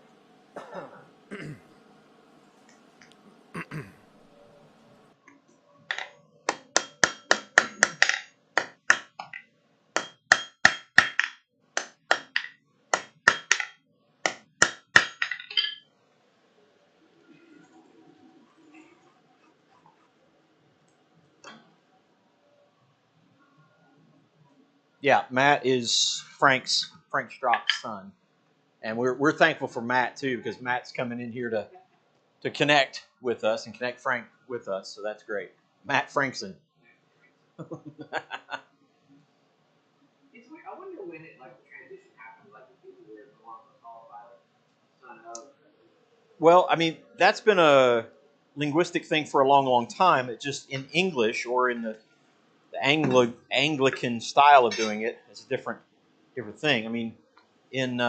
[SPEAKER 1] Yeah, Matt is Frank Strock's son, and we're thankful for Matt too, because Matt's coming in here to connect with us and connect Frank with us, so that's great. Matt Frankson.
[SPEAKER 3] It's weird. I wonder when it like the transition happened, like the people were no longer called by like son of.
[SPEAKER 1] Well, I mean, that's been a linguistic thing for a long, long time. It just in English or in the Anglican style of doing it, it's a different thing. I mean, in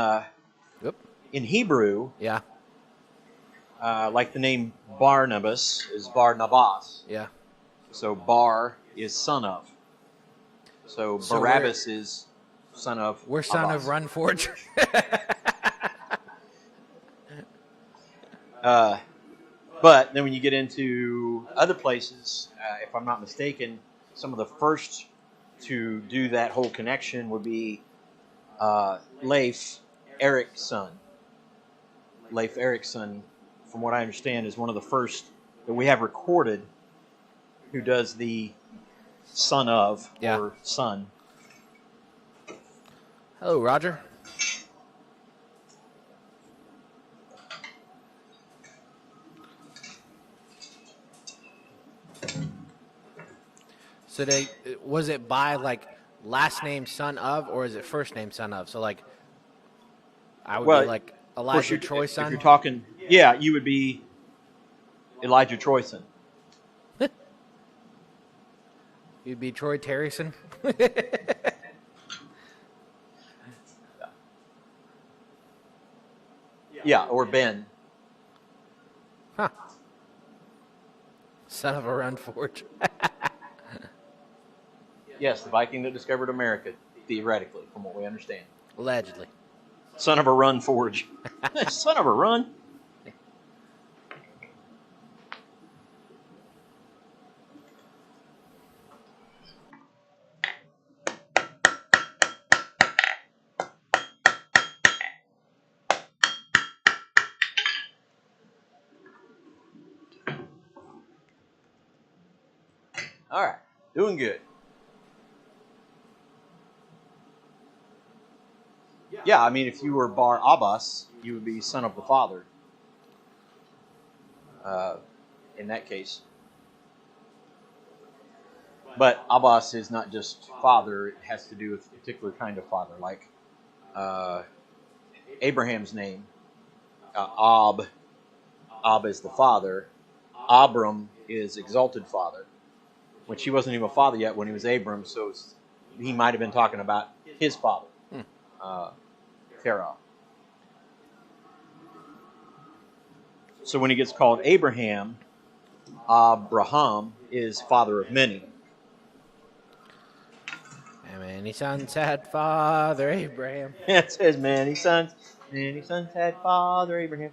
[SPEAKER 1] Hebrew,
[SPEAKER 2] Yeah.
[SPEAKER 1] Like the name Barnabas is Barnabas.
[SPEAKER 2] Yeah.
[SPEAKER 1] So Bar is son of. So Barabbas is son of.
[SPEAKER 2] We're son
[SPEAKER 1] Abbas.
[SPEAKER 2] of Run Forge.
[SPEAKER 1] But then when you get into other places, if I'm not mistaken, some of the first to do that whole connection would be Leif Erikson. Leif Erikson, from what I understand, is one of the first that we have recorded who does the son of or son.
[SPEAKER 2] Hello, Roger. So was it by like last name son of, or is it first name son of? So like, I would be like Elijah Troy's son.
[SPEAKER 1] If you're talking, yeah, you would be Elijah Troyson.
[SPEAKER 2] You'd be Troy Terryson.
[SPEAKER 1] Yeah, or Ben.
[SPEAKER 2] Huh. Son of a Run Forge.
[SPEAKER 1] Yes, the Viking that discovered America, theoretically, from what we understand.
[SPEAKER 2] Allegedly.
[SPEAKER 1] Son of a Run Forge. Son of a Run. All right, doing good. Yeah, I mean, if you were Bar Abbas, you would be son of the father. In that case. But Abbas is not just father, it has to do with a particular kind of father. Like Abraham's name, Ab is the father. Abram is exalted father, which he wasn't even a father yet when he was Abram, so he might have been talking about his father, Terah. So when he gets called Abraham, Abraham is father of many.
[SPEAKER 2] And many sons had father Abraham.
[SPEAKER 1] It says many sons had father Abraham.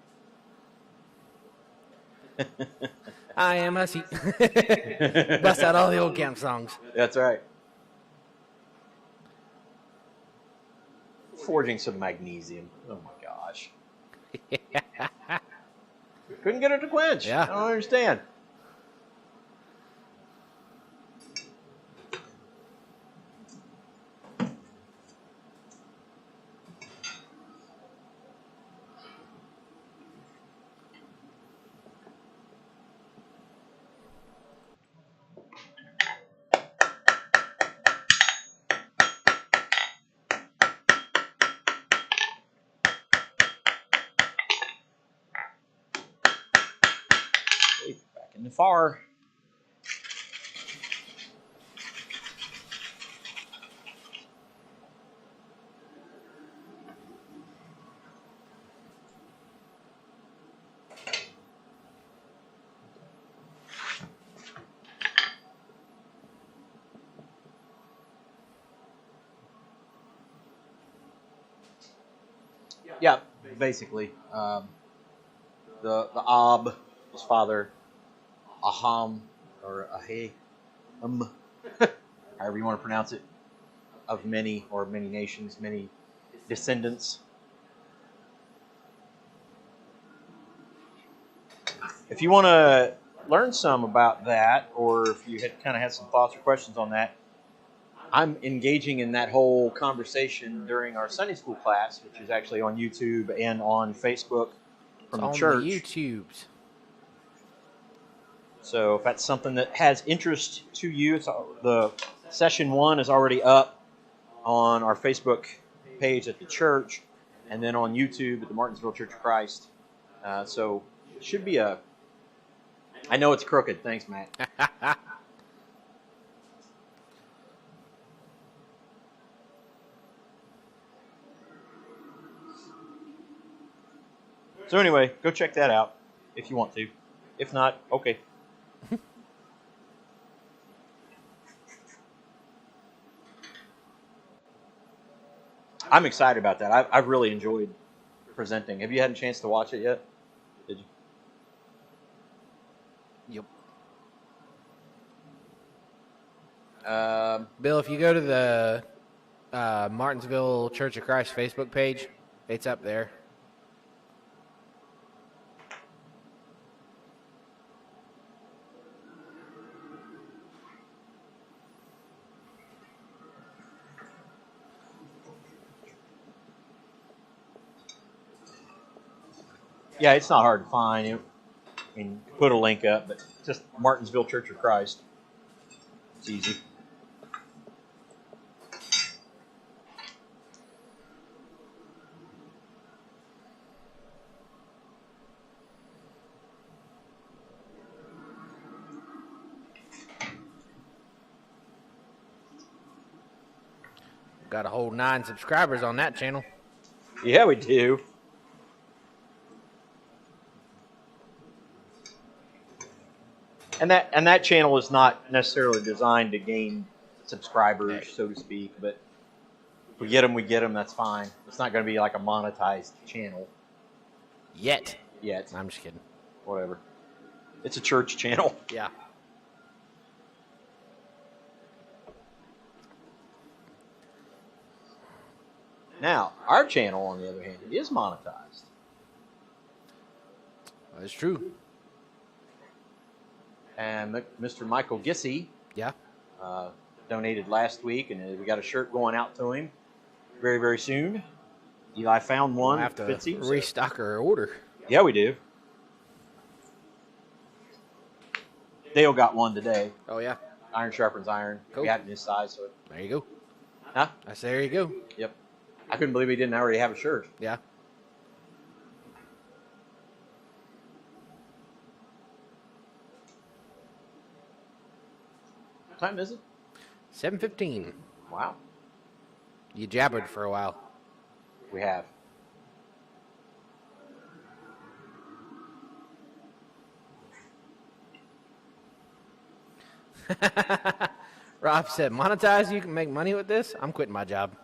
[SPEAKER 2] I am a seat. Bust out all the old camp songs.
[SPEAKER 1] That's right. Forging some magnesium. Oh my gosh. Couldn't get it to quench.
[SPEAKER 2] Yeah.
[SPEAKER 1] I don't understand. in the far. Yeah, basically. The Ab, his father, Aham, or Ahe, however you want to pronounce it, of many or many nations, many descendants. If you want to learn some about that, or if you kind of had some thoughts or questions on that, I'm engaging in that whole conversation during our Sunday school class, which is actually on YouTube and on Facebook from the church.
[SPEAKER 2] On the YouTubes.
[SPEAKER 1] So if that's something that has interest to you, the session 1 is already up on our Facebook page at the church, and then on YouTube at the Martinsville Church of Christ. So it should be a... I know it's crooked. Thanks, Matt. So anyway, go check that out if you want to. If not, okay. I'm excited about that. I've really enjoyed presenting. Have you had a chance to watch it yet? Did you?
[SPEAKER 2] Yep. Bill, if you go to the Martinsville Church of Christ Facebook page, it's up there.
[SPEAKER 1] Yeah, it's not hard to find. I mean, put a link up, but just Martinsville Church of Christ. It's easy.
[SPEAKER 2] Got a whole 9 subscribers on that channel.
[SPEAKER 1] Yeah, we do. And that channel is not necessarily designed to gain subscribers, so to speak, but if we get them, that's fine. It's not going to be like a monetized channel.
[SPEAKER 2] Yet.
[SPEAKER 1] I'm
[SPEAKER 2] just kidding.
[SPEAKER 1] Whatever. It's a church channel.
[SPEAKER 2] Yeah.
[SPEAKER 1] Now, our channel, on the other hand, is monetized.
[SPEAKER 2] That's true.
[SPEAKER 1] And Mr. Michael Gissy donated last week, and we got a shirt going out to him very, very soon. Eli found one.
[SPEAKER 2] We'll have to restock our order.
[SPEAKER 1] Yeah, we do. Dale got one today.
[SPEAKER 2] Oh, yeah?
[SPEAKER 1] Iron sharpens iron.
[SPEAKER 2] Cool.
[SPEAKER 1] We had it in his size. So.
[SPEAKER 2] There you go.
[SPEAKER 1] Huh?
[SPEAKER 2] I said, there you go.
[SPEAKER 1] Yep. I couldn't believe he didn't already have a shirt.
[SPEAKER 2] Yeah.
[SPEAKER 1] What time is it?
[SPEAKER 2] 7:15.
[SPEAKER 1] Wow.
[SPEAKER 2] You jabbered for a while.
[SPEAKER 1] We have.
[SPEAKER 2] Rob said, monetize, you can make money with this? I'm quitting my job.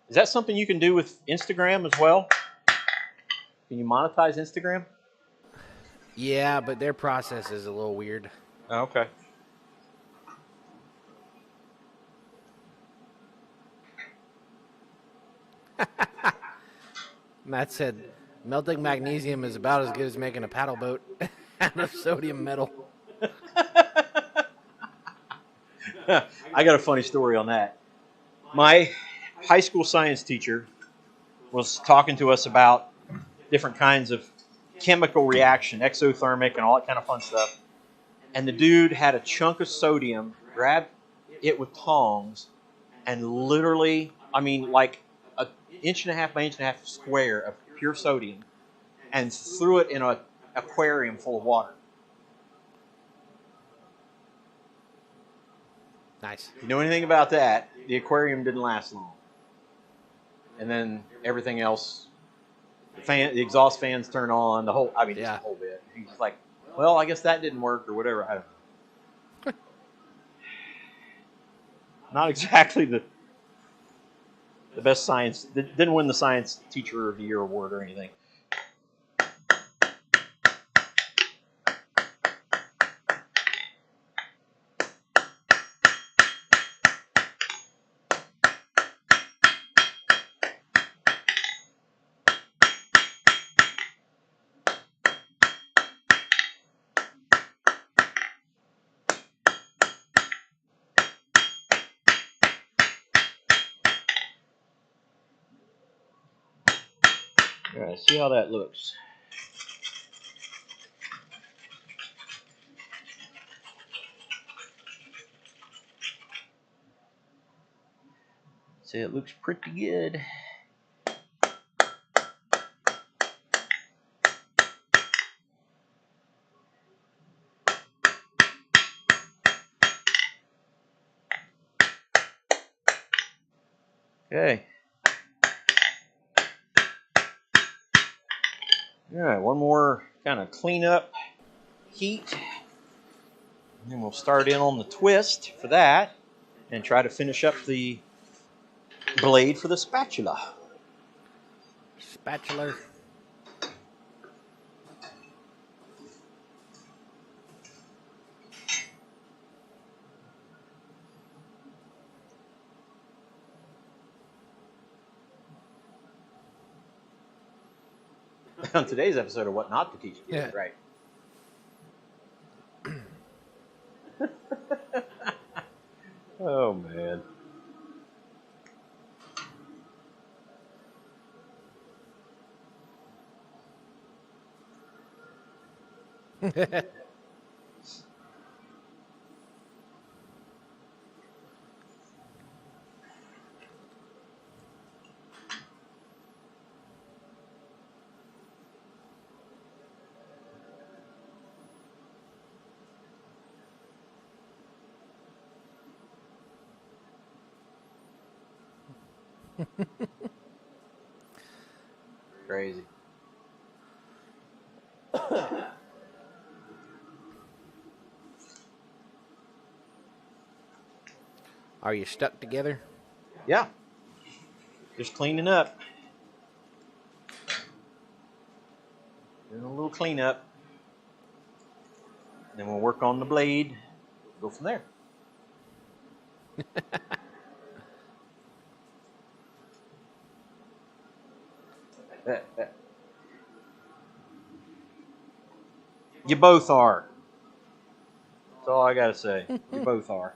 [SPEAKER 1] Is that something you can do with Instagram as well? Can you monetize Instagram?
[SPEAKER 2] Yeah, but their process is a little weird.
[SPEAKER 1] Oh, okay.
[SPEAKER 2] Matt said, melting magnesium is about as good as making a paddle boat out of sodium metal.
[SPEAKER 1] I got a funny story on that. My high school science teacher was talking to us about different kinds of chemical reaction, exothermic and all that kind of fun stuff. And the dude had a chunk of sodium, grabbed it with tongs, and literally, I mean, like an inch and a half by inch and a half square of pure sodium, and threw it in an aquarium full of water.
[SPEAKER 2] Nice.
[SPEAKER 1] If you know anything about that, the aquarium didn't last long. And then everything else, the exhaust fans turn on, just the whole bit. He's just like, well, I guess that didn't work or whatever. I don't know. Not exactly the best science. Didn't win the Science Teacher of the Year award or anything. All right, see how that looks. See, it looks pretty good. Okay. All right, one more kind of cleanup heat. And then we'll start in on the twist for that and try to finish up the blade for the spatula.
[SPEAKER 2] Spatula.
[SPEAKER 1] On today's episode of What Not to Teach Kids,
[SPEAKER 2] Yeah.
[SPEAKER 1] right? Oh, man. Crazy.
[SPEAKER 2] Are you stuck together?
[SPEAKER 1] Yeah. Just cleaning up. Doing a little cleanup. Then we'll work on the blade. Go from there. You both are. That's all I got to say. You both are.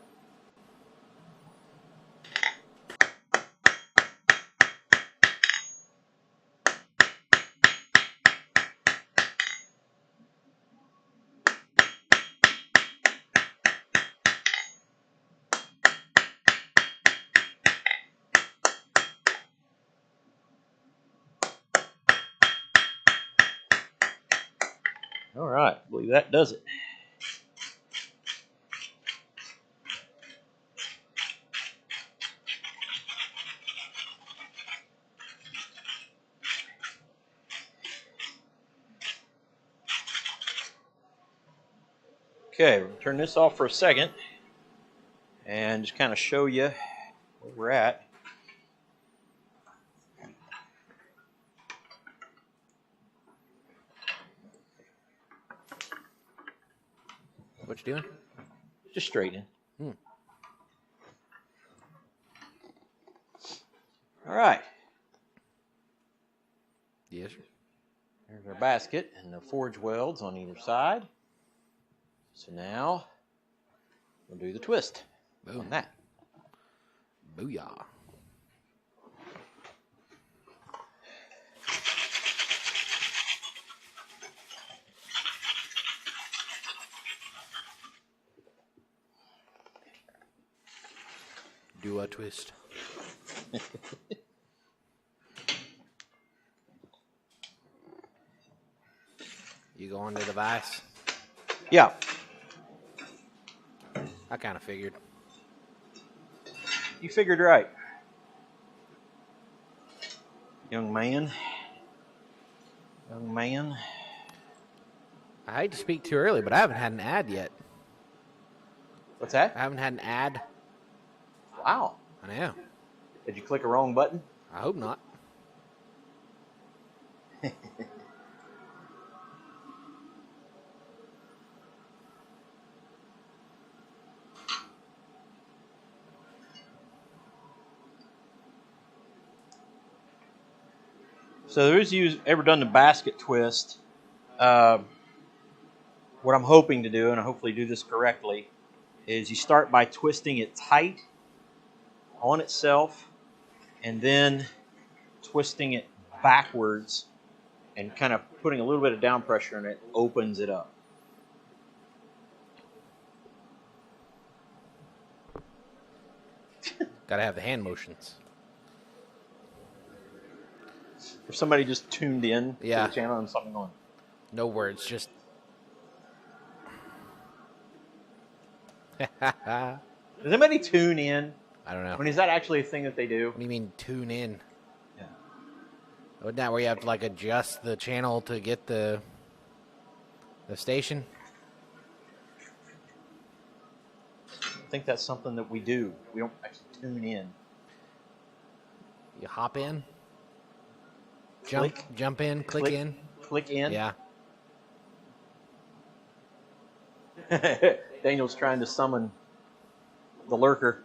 [SPEAKER 1] All right. I believe that does it. Okay, we'll turn this off for a second and just kind of show you where we're at.
[SPEAKER 2] What you doing?
[SPEAKER 1] Just straightening. All right.
[SPEAKER 2] Yes, sir.
[SPEAKER 1] There's our basket and the forge welds on either side. So now we'll do the twist on that.
[SPEAKER 2] Booyah. Do a twist. You going to the vise?
[SPEAKER 1] Yeah.
[SPEAKER 2] I kind of figured.
[SPEAKER 1] You figured right. Young man. Young man.
[SPEAKER 2] I hate to speak too early, but I haven't had an ad yet.
[SPEAKER 1] What's that?
[SPEAKER 2] I haven't had an ad.
[SPEAKER 1] Wow.
[SPEAKER 2] I know.
[SPEAKER 1] Did you click a wrong button?
[SPEAKER 2] I hope not.
[SPEAKER 1] So those of you who've ever done the basket twist, what I'm hoping to do, and I hopefully do this correctly, is you start by twisting it tight on itself, and then twisting it backwards and kind of putting a little bit of down pressure and it opens it up.
[SPEAKER 2] Gotta have the hand motions.
[SPEAKER 1] If somebody just tuned in to
[SPEAKER 2] Yeah.
[SPEAKER 1] the channel and something on.
[SPEAKER 2] No words, just. I
[SPEAKER 1] Does anybody tune in?
[SPEAKER 2] don't know.
[SPEAKER 1] I mean, is that actually a thing that they do?
[SPEAKER 2] What do you mean tune in?
[SPEAKER 1] Yeah.
[SPEAKER 2] Isn't that where you have to like adjust the channel to get the station?
[SPEAKER 1] I think that's something that we do. We don't actually tune in.
[SPEAKER 2] You hop in,
[SPEAKER 1] Click.
[SPEAKER 2] jump in, click in.
[SPEAKER 1] Click in.
[SPEAKER 2] Yeah.
[SPEAKER 1] Daniel's trying to summon the lurker.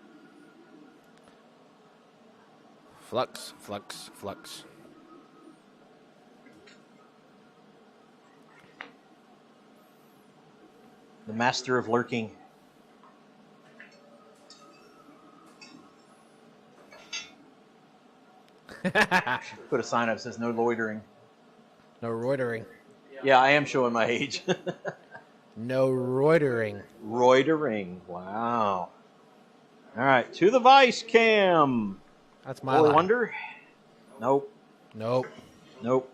[SPEAKER 2] Flux, flux, flux.
[SPEAKER 1] The master of lurking. Put a sign up that says no loitering.
[SPEAKER 2] No roidering.
[SPEAKER 1] Yeah, I am showing my age.
[SPEAKER 2] No roidering.
[SPEAKER 1] Roidering. Wow. All right, to the vice cam.
[SPEAKER 2] That's my
[SPEAKER 1] Boy
[SPEAKER 2] line.
[SPEAKER 1] Wonder. Nope.
[SPEAKER 2] Nope.
[SPEAKER 1] Nope.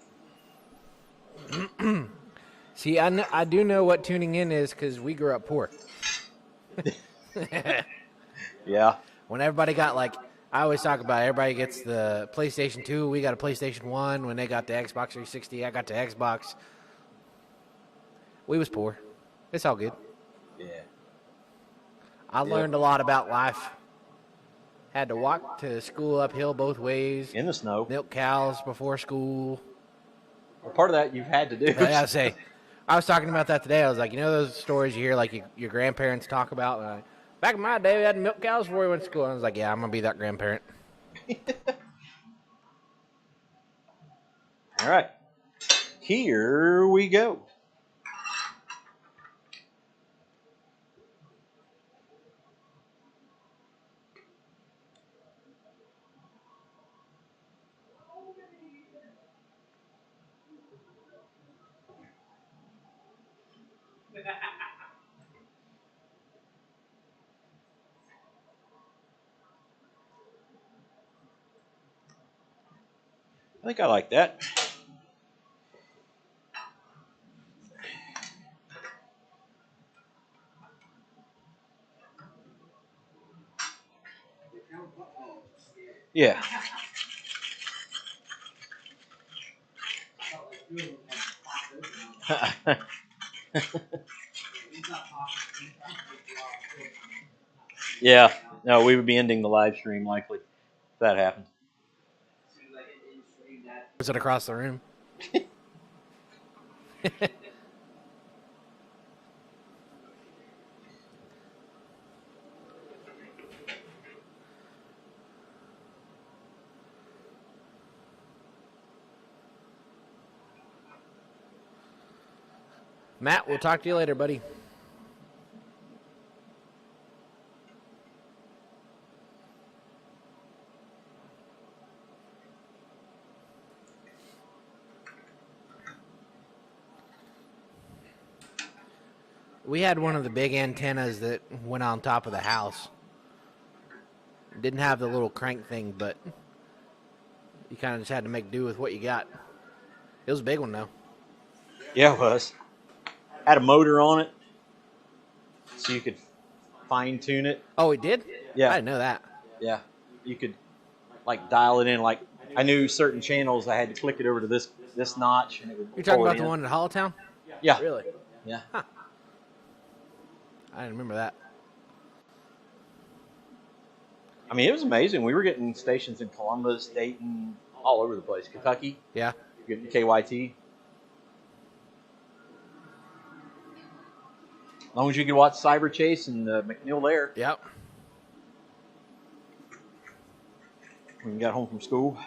[SPEAKER 2] See, I do know what tuning in is because we grew up poor.
[SPEAKER 1] Yeah.
[SPEAKER 2] When everybody got like, I always talk about everybody gets the PlayStation 2. We got a PlayStation 1. When they got the Xbox 360, I got the Xbox. We was poor. It's all good.
[SPEAKER 1] Yeah.
[SPEAKER 2] I learned a lot about life. Had to walk to school uphill both ways.
[SPEAKER 1] In the snow.
[SPEAKER 2] Milk cows before school.
[SPEAKER 1] Well, part of that you've had to do.
[SPEAKER 2] I gotta say, I was talking about that today. I was like, you know those stories you hear, like your grandparents talk about? Like, back in my day, we had milk cows before we went to school. I was like, yeah, I'm gonna be that grandparent.
[SPEAKER 1] All right. Here we go. I think I like that. Yeah. Yeah. No, we would be ending the live stream likely if that happened.
[SPEAKER 2] Was it across the room? Matt, we'll talk to you later, buddy. We had one of the big antennas that went on top of the house. Didn't have the little crank thing, but you kind of just had to make do with what you got. It was a big one, though.
[SPEAKER 1] Yeah, it was. Had a motor on it, so you could fine tune it.
[SPEAKER 2] Oh, it did?
[SPEAKER 1] Yeah.
[SPEAKER 2] I didn't know that.
[SPEAKER 1] Yeah, you could like dial it in. Like I knew certain channels, I had to click it over to this notch, and it would.
[SPEAKER 2] You're talking
[SPEAKER 1] pull it
[SPEAKER 2] about the
[SPEAKER 1] in.
[SPEAKER 2] one at Hollowtown?
[SPEAKER 1] Yeah.
[SPEAKER 2] Really?
[SPEAKER 1] Yeah.
[SPEAKER 2] Huh. I didn't remember that.
[SPEAKER 1] I mean, it was amazing. We were getting stations in Columbus, Dayton, all over the place. Kentucky.
[SPEAKER 2] Yeah.
[SPEAKER 1] Getting KYT. As long as you could watch Cyber Chase and McNeil there.
[SPEAKER 2] Yep.
[SPEAKER 1] When you got home from school.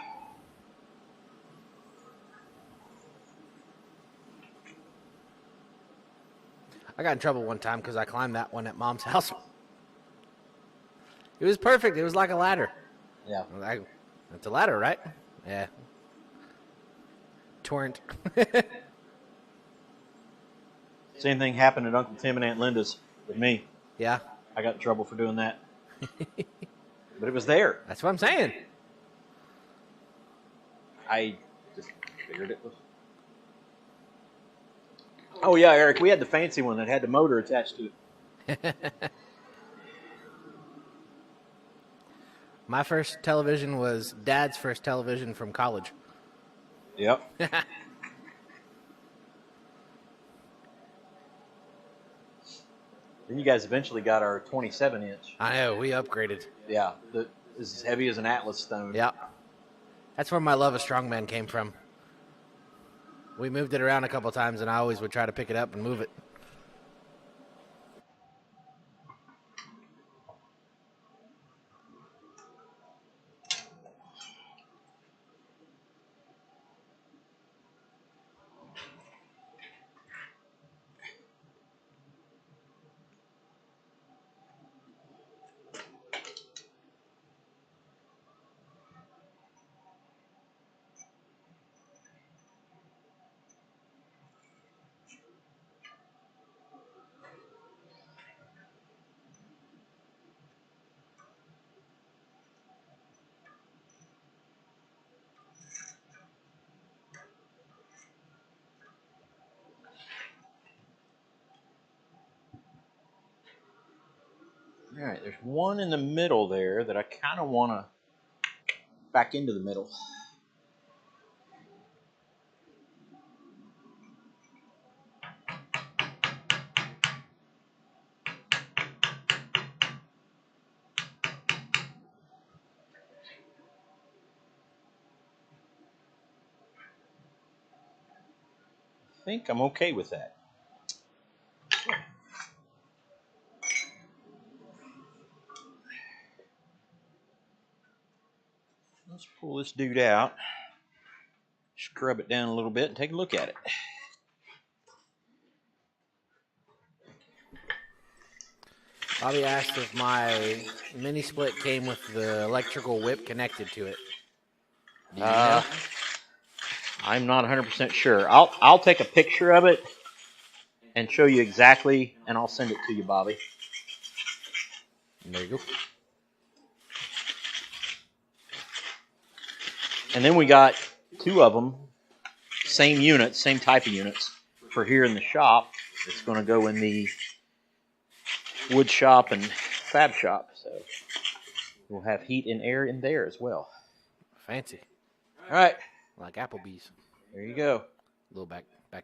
[SPEAKER 2] I got in trouble one time because I climbed that one at Mom's house. It was perfect. It was like a ladder.
[SPEAKER 1] Yeah.
[SPEAKER 2] It's a ladder, right? Yeah. Torrent.
[SPEAKER 1] Same thing happened at Uncle Tim and Aunt Linda's with me.
[SPEAKER 2] Yeah.
[SPEAKER 1] I got in trouble for doing that. But it was there.
[SPEAKER 2] That's what I'm saying.
[SPEAKER 1] I just figured it was. Oh, yeah, Eric, we had the fancy one that had the motor attached to it.
[SPEAKER 2] My first television was Dad's first television from college.
[SPEAKER 1] Yep. Then you guys eventually got our 27-inch.
[SPEAKER 2] I know, we upgraded.
[SPEAKER 1] Yeah, that is as heavy as an Atlas stone.
[SPEAKER 2] Yeah. That's where my love of strongman came from. We moved it around a couple times, and I always would try to pick it up and move it.
[SPEAKER 1] All right, there's one in the middle there that I kind of want to back into the middle. I think I'm okay with that. Let's pull this dude out, scrub it down a little bit, and take a look at it.
[SPEAKER 2] Bobby asked if my mini split came with the electrical whip connected to it. Do you know?
[SPEAKER 1] I'm not 100% sure. I'll take a picture of it and show you exactly, and I'll send it to you, Bobby.
[SPEAKER 2] There you go.
[SPEAKER 1] And then we got two of them, same units, same type of units, for here in the shop. It's going to go in the wood shop and fab shop, so we'll have heat and air in there as well.
[SPEAKER 2] Fancy.
[SPEAKER 1] All right,
[SPEAKER 2] Like Applebee's.
[SPEAKER 1] there you go.
[SPEAKER 2] A little back. There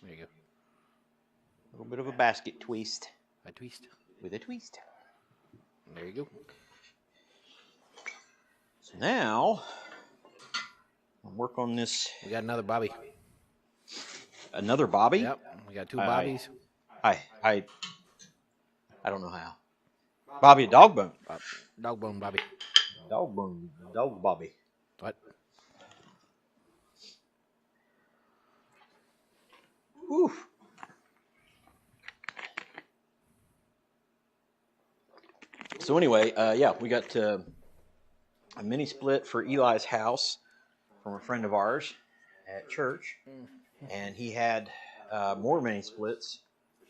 [SPEAKER 2] you go.
[SPEAKER 1] A little bit of a basket twist.
[SPEAKER 2] A twist.
[SPEAKER 1] With a twist.
[SPEAKER 2] There you go.
[SPEAKER 1] So now, I'll work on this.
[SPEAKER 2] We got another Bobby.
[SPEAKER 1] Another Bobby?
[SPEAKER 2] Yep. We got two Bobbies.
[SPEAKER 1] I don't know how. Bobby, a dog bone.
[SPEAKER 2] Dog bone Bobby.
[SPEAKER 1] Dog bone. Dog Bobby.
[SPEAKER 2] What?
[SPEAKER 1] Oof. So anyway, yeah, we got a mini split for Eli's house from a friend of ours at church, and he had more mini splits.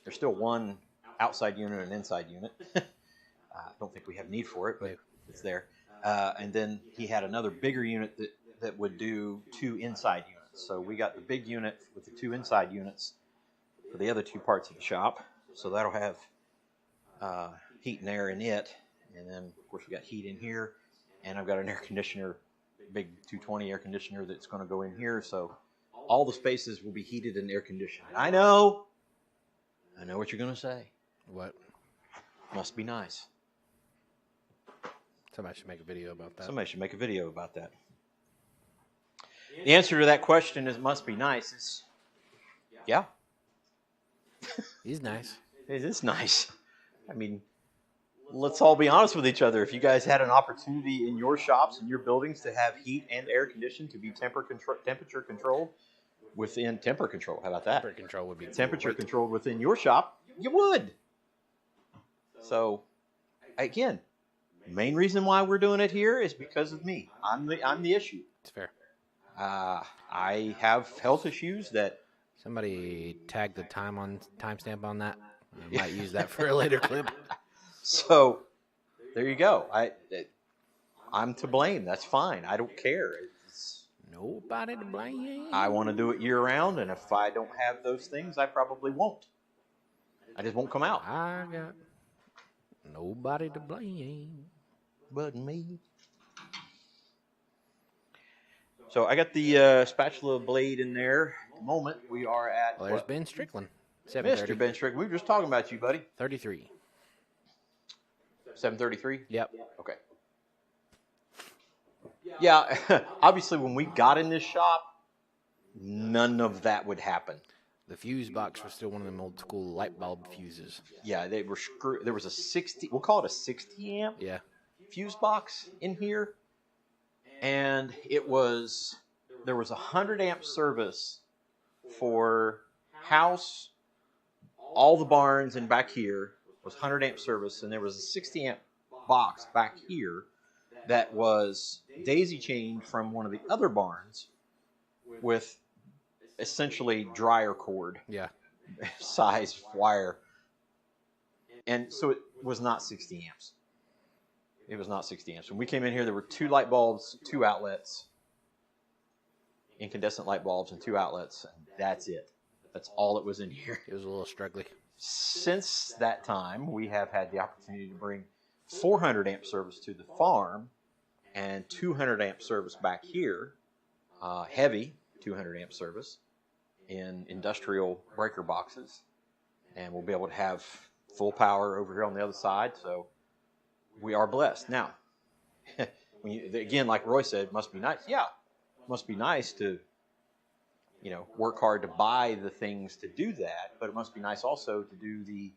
[SPEAKER 1] There's still one outside unit and an inside unit. I don't think we have need for it, but that's there. And then he had another bigger unit that would do 2 inside units. So we got the big unit with the 2 inside units for the other 2 parts of the shop. So that'll have heat and air in it. And then, of course, we got heat in here. And I've got an air conditioner, big 220 air conditioner that's going to go in here. So all the spaces will be heated and air conditioned. I know what you're going to say.
[SPEAKER 2] What?
[SPEAKER 1] Must be nice.
[SPEAKER 2] Somebody should make a video about that.
[SPEAKER 1] Somebody should make a video about that. The answer to that question is must be nice. Is yeah.
[SPEAKER 2] He's nice.
[SPEAKER 1] It is nice. I mean, let's all be honest with each other. If you guys had an opportunity in your shops and your buildings to have heat and air conditioned, to be temperature controlled within temper control, how about that?
[SPEAKER 2] Temperature control would be
[SPEAKER 1] temperature controlled within your shop, you would. So, again, the main reason why we're doing it here is because of me. I'm the issue.
[SPEAKER 2] It's fair.
[SPEAKER 1] I have health issues that.
[SPEAKER 2] Somebody tag the timestamp on that. I might use that for a later clip.
[SPEAKER 1] So, there you go. I'm to blame. That's fine. I don't care.
[SPEAKER 2] Nobody to blame.
[SPEAKER 1] I want to do it year round, and if I don't have those things, I probably won't. I just won't come out.
[SPEAKER 2] I got nobody to blame
[SPEAKER 1] but me. So I got the spatula blade in there. At the moment, we are at...
[SPEAKER 2] Well, there's Ben Strickland.
[SPEAKER 1] Mr. Ben Strickland. We were just talking about you, buddy.
[SPEAKER 2] 33.
[SPEAKER 1] 733?
[SPEAKER 2] Yep.
[SPEAKER 1] Okay. Yeah, obviously when we got in this shop, none of that would happen.
[SPEAKER 2] The fuse box was still one of them old school light bulb fuses.
[SPEAKER 1] Yeah, they were screwed. There was a 60, we'll call it a 60 amp fuse box in here. And there was 100 amp service for house, all the barns, and back here was 100 amp service. And there was a 60 amp box back here that was daisy chained from one of the other barns with essentially dryer cord size wire. And so it was not 60 amps. It was not 60 amps. When we came in here, there were 2 light bulbs, 2 outlets, incandescent light bulbs and 2 outlets, and that's it. That's all that was in here.
[SPEAKER 2] It was a little struggly.
[SPEAKER 1] Since that time, we have had the opportunity to bring 400 amp service to the farm and 200 amp service back here, heavy 200 amp service in industrial breaker boxes, and we'll be able to have full power over here on the other side. So we are blessed. Now, again, like Roy said, it must be nice. Yeah, it must be nice to, work hard to buy the things to do that, but it must be nice also to do the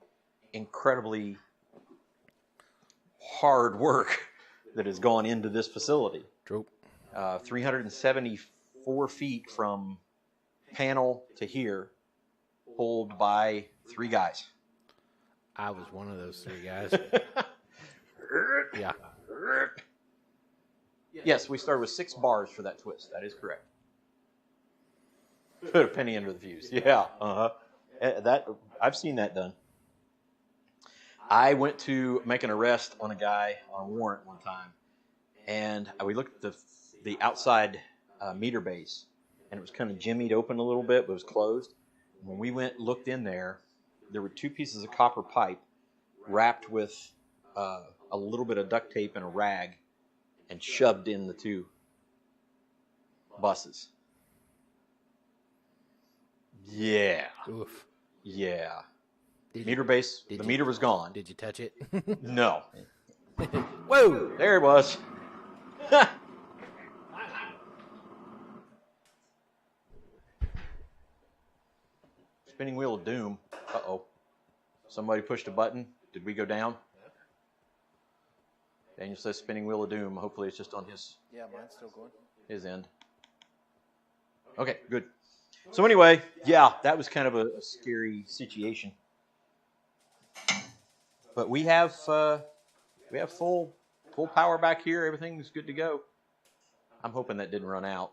[SPEAKER 1] incredibly hard work that has gone into this facility.
[SPEAKER 2] True.
[SPEAKER 1] 374 feet from panel to here, pulled by 3 guys.
[SPEAKER 2] I was one of those 3 guys. Yeah.
[SPEAKER 1] Yes, we started with 6 bars for that twist. That is correct. Put a penny under the fuse. Yeah. That I've seen that done. I went to make an arrest on a guy on a warrant one time, and we looked at the outside meter base, and it was kind of jimmied open a little bit, but it was closed. When we went and looked in there, there were 2 pieces of copper pipe wrapped with a little bit of duct tape and a rag and shoved in the 2 buses. Yeah.
[SPEAKER 2] Oof.
[SPEAKER 1] Yeah. Meter base, the meter was gone.
[SPEAKER 2] Did you touch it?
[SPEAKER 1] No.
[SPEAKER 2] Whoa!
[SPEAKER 1] There it was. Spinning wheel of doom. Uh-oh. Somebody pushed a button. Did we go down? Daniel says spinning wheel of doom. Hopefully it's just on his...
[SPEAKER 2] Yeah, mine's still going.
[SPEAKER 1] His end. Okay, good. So anyway, yeah, that was kind of a scary situation. But we have full power back here. Everything's good to go. I'm hoping that didn't run out.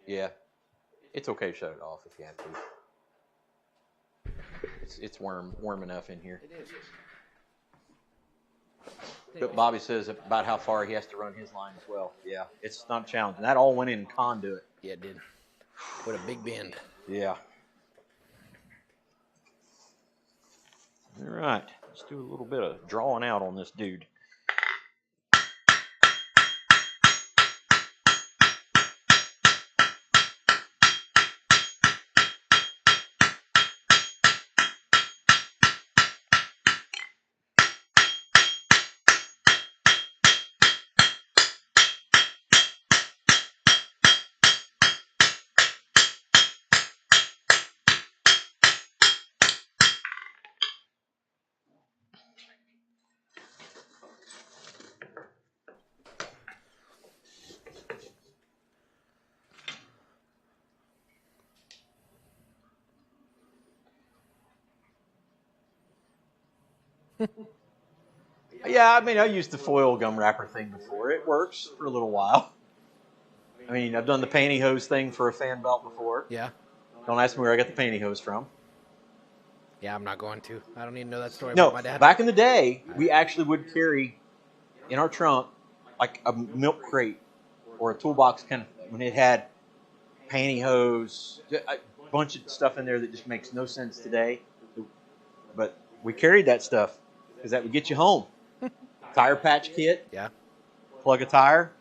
[SPEAKER 1] Yeah, it's okay to shut it off if you have to. It's warm enough in here.
[SPEAKER 2] It is.
[SPEAKER 1] But Bobby says about how far he has to run his line as well. Yeah, it's not a challenge. And that all went in conduit.
[SPEAKER 2] Yeah, it did. What a big bend.
[SPEAKER 1] Yeah. All right. Let's do a little bit of drawing out on this dude. Yeah, I mean, I used the foil gum wrapper thing before. It works for a little while. I mean, I've done the pantyhose thing for a fan belt before.
[SPEAKER 2] Yeah.
[SPEAKER 1] Don't ask me where I got the pantyhose from.
[SPEAKER 2] Yeah, I'm not going to. I don't even know that story
[SPEAKER 1] No,
[SPEAKER 2] about my dad.
[SPEAKER 1] back in the day, we actually would carry in our trunk like a milk crate or a toolbox kind of thing. When it had pantyhose, a bunch of stuff in there that just makes no sense today. But we carried that stuff because that would get you home. Tire patch kit.
[SPEAKER 2] Yeah.
[SPEAKER 1] Plug a tire.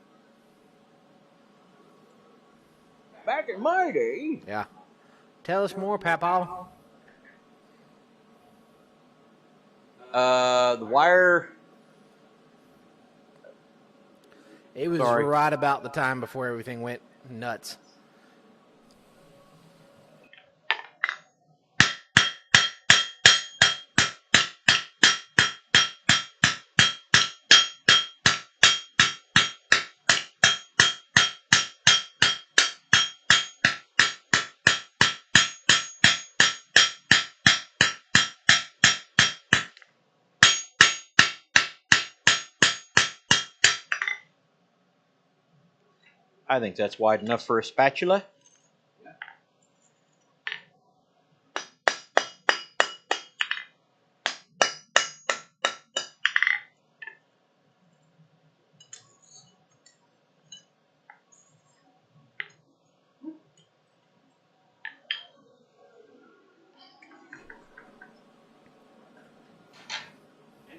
[SPEAKER 1] Back in my day.
[SPEAKER 2] Yeah. Tell us more, Papa.
[SPEAKER 1] The wire.
[SPEAKER 2] It was
[SPEAKER 1] Sorry.
[SPEAKER 2] right about the time before everything went nuts.
[SPEAKER 1] I think that's wide enough for a spatula.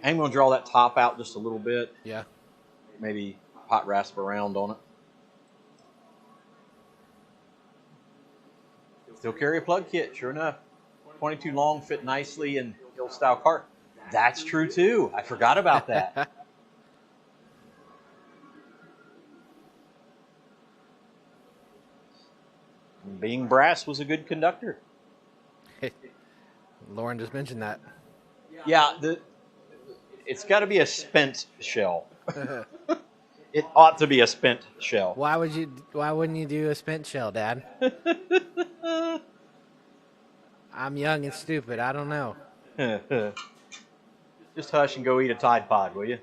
[SPEAKER 1] I'm going to draw that top out just a little bit.
[SPEAKER 2] Yeah.
[SPEAKER 1] Maybe hot rasp around on it. Still carry a plug kit, sure enough. 22 long, fit nicely in hill style cart. That's true too. I forgot about that. Being brass was a good conductor.
[SPEAKER 2] Lauren just mentioned that.
[SPEAKER 1] Yeah, it's got to be a spent shell. It ought to be a spent shell.
[SPEAKER 2] Why wouldn't you do a spent shell, Dad? I'm young and stupid. I don't know.
[SPEAKER 1] Just hush and go eat a Tide Pod, will you?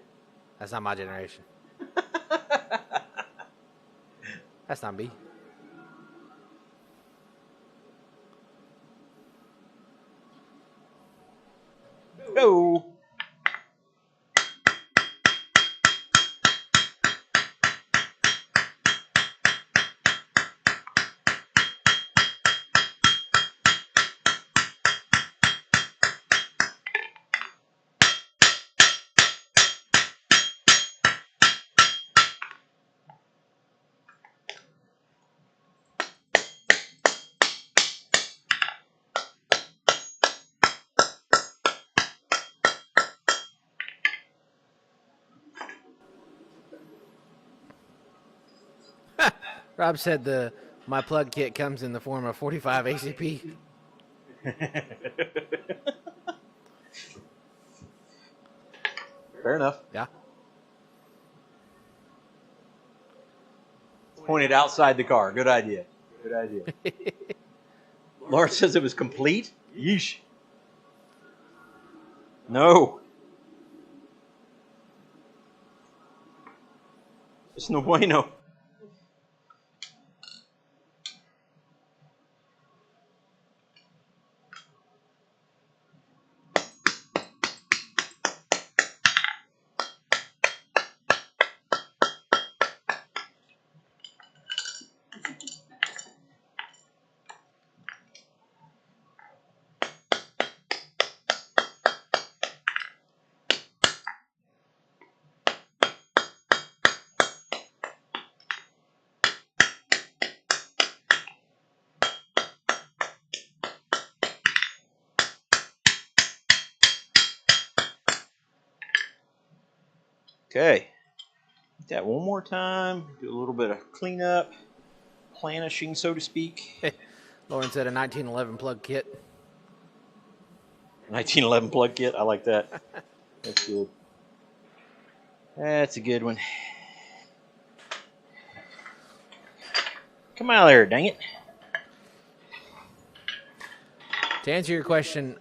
[SPEAKER 2] That's not my generation. That's not me.
[SPEAKER 1] Go.
[SPEAKER 2] Rob said my plug kit comes in the form of 45 ACP.
[SPEAKER 1] Fair enough.
[SPEAKER 2] Yeah.
[SPEAKER 1] Pointed outside the car. Good idea. Good idea. Laura says it was complete. Yeesh. No. It's no bueno. Okay. Hit that one more time. Do a little bit of cleanup, planishing, so to speak.
[SPEAKER 2] Lauren said a 1911 plug kit.
[SPEAKER 1] 1911 plug kit. I like that. That's good. That's a good one. Come out of there, dang it.
[SPEAKER 2] To answer your question,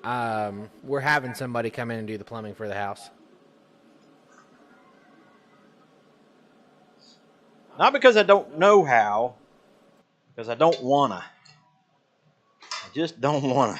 [SPEAKER 2] we're having somebody come in and do the plumbing for the house.
[SPEAKER 1] Not because I don't know how, because I don't wanna. I just don't wanna.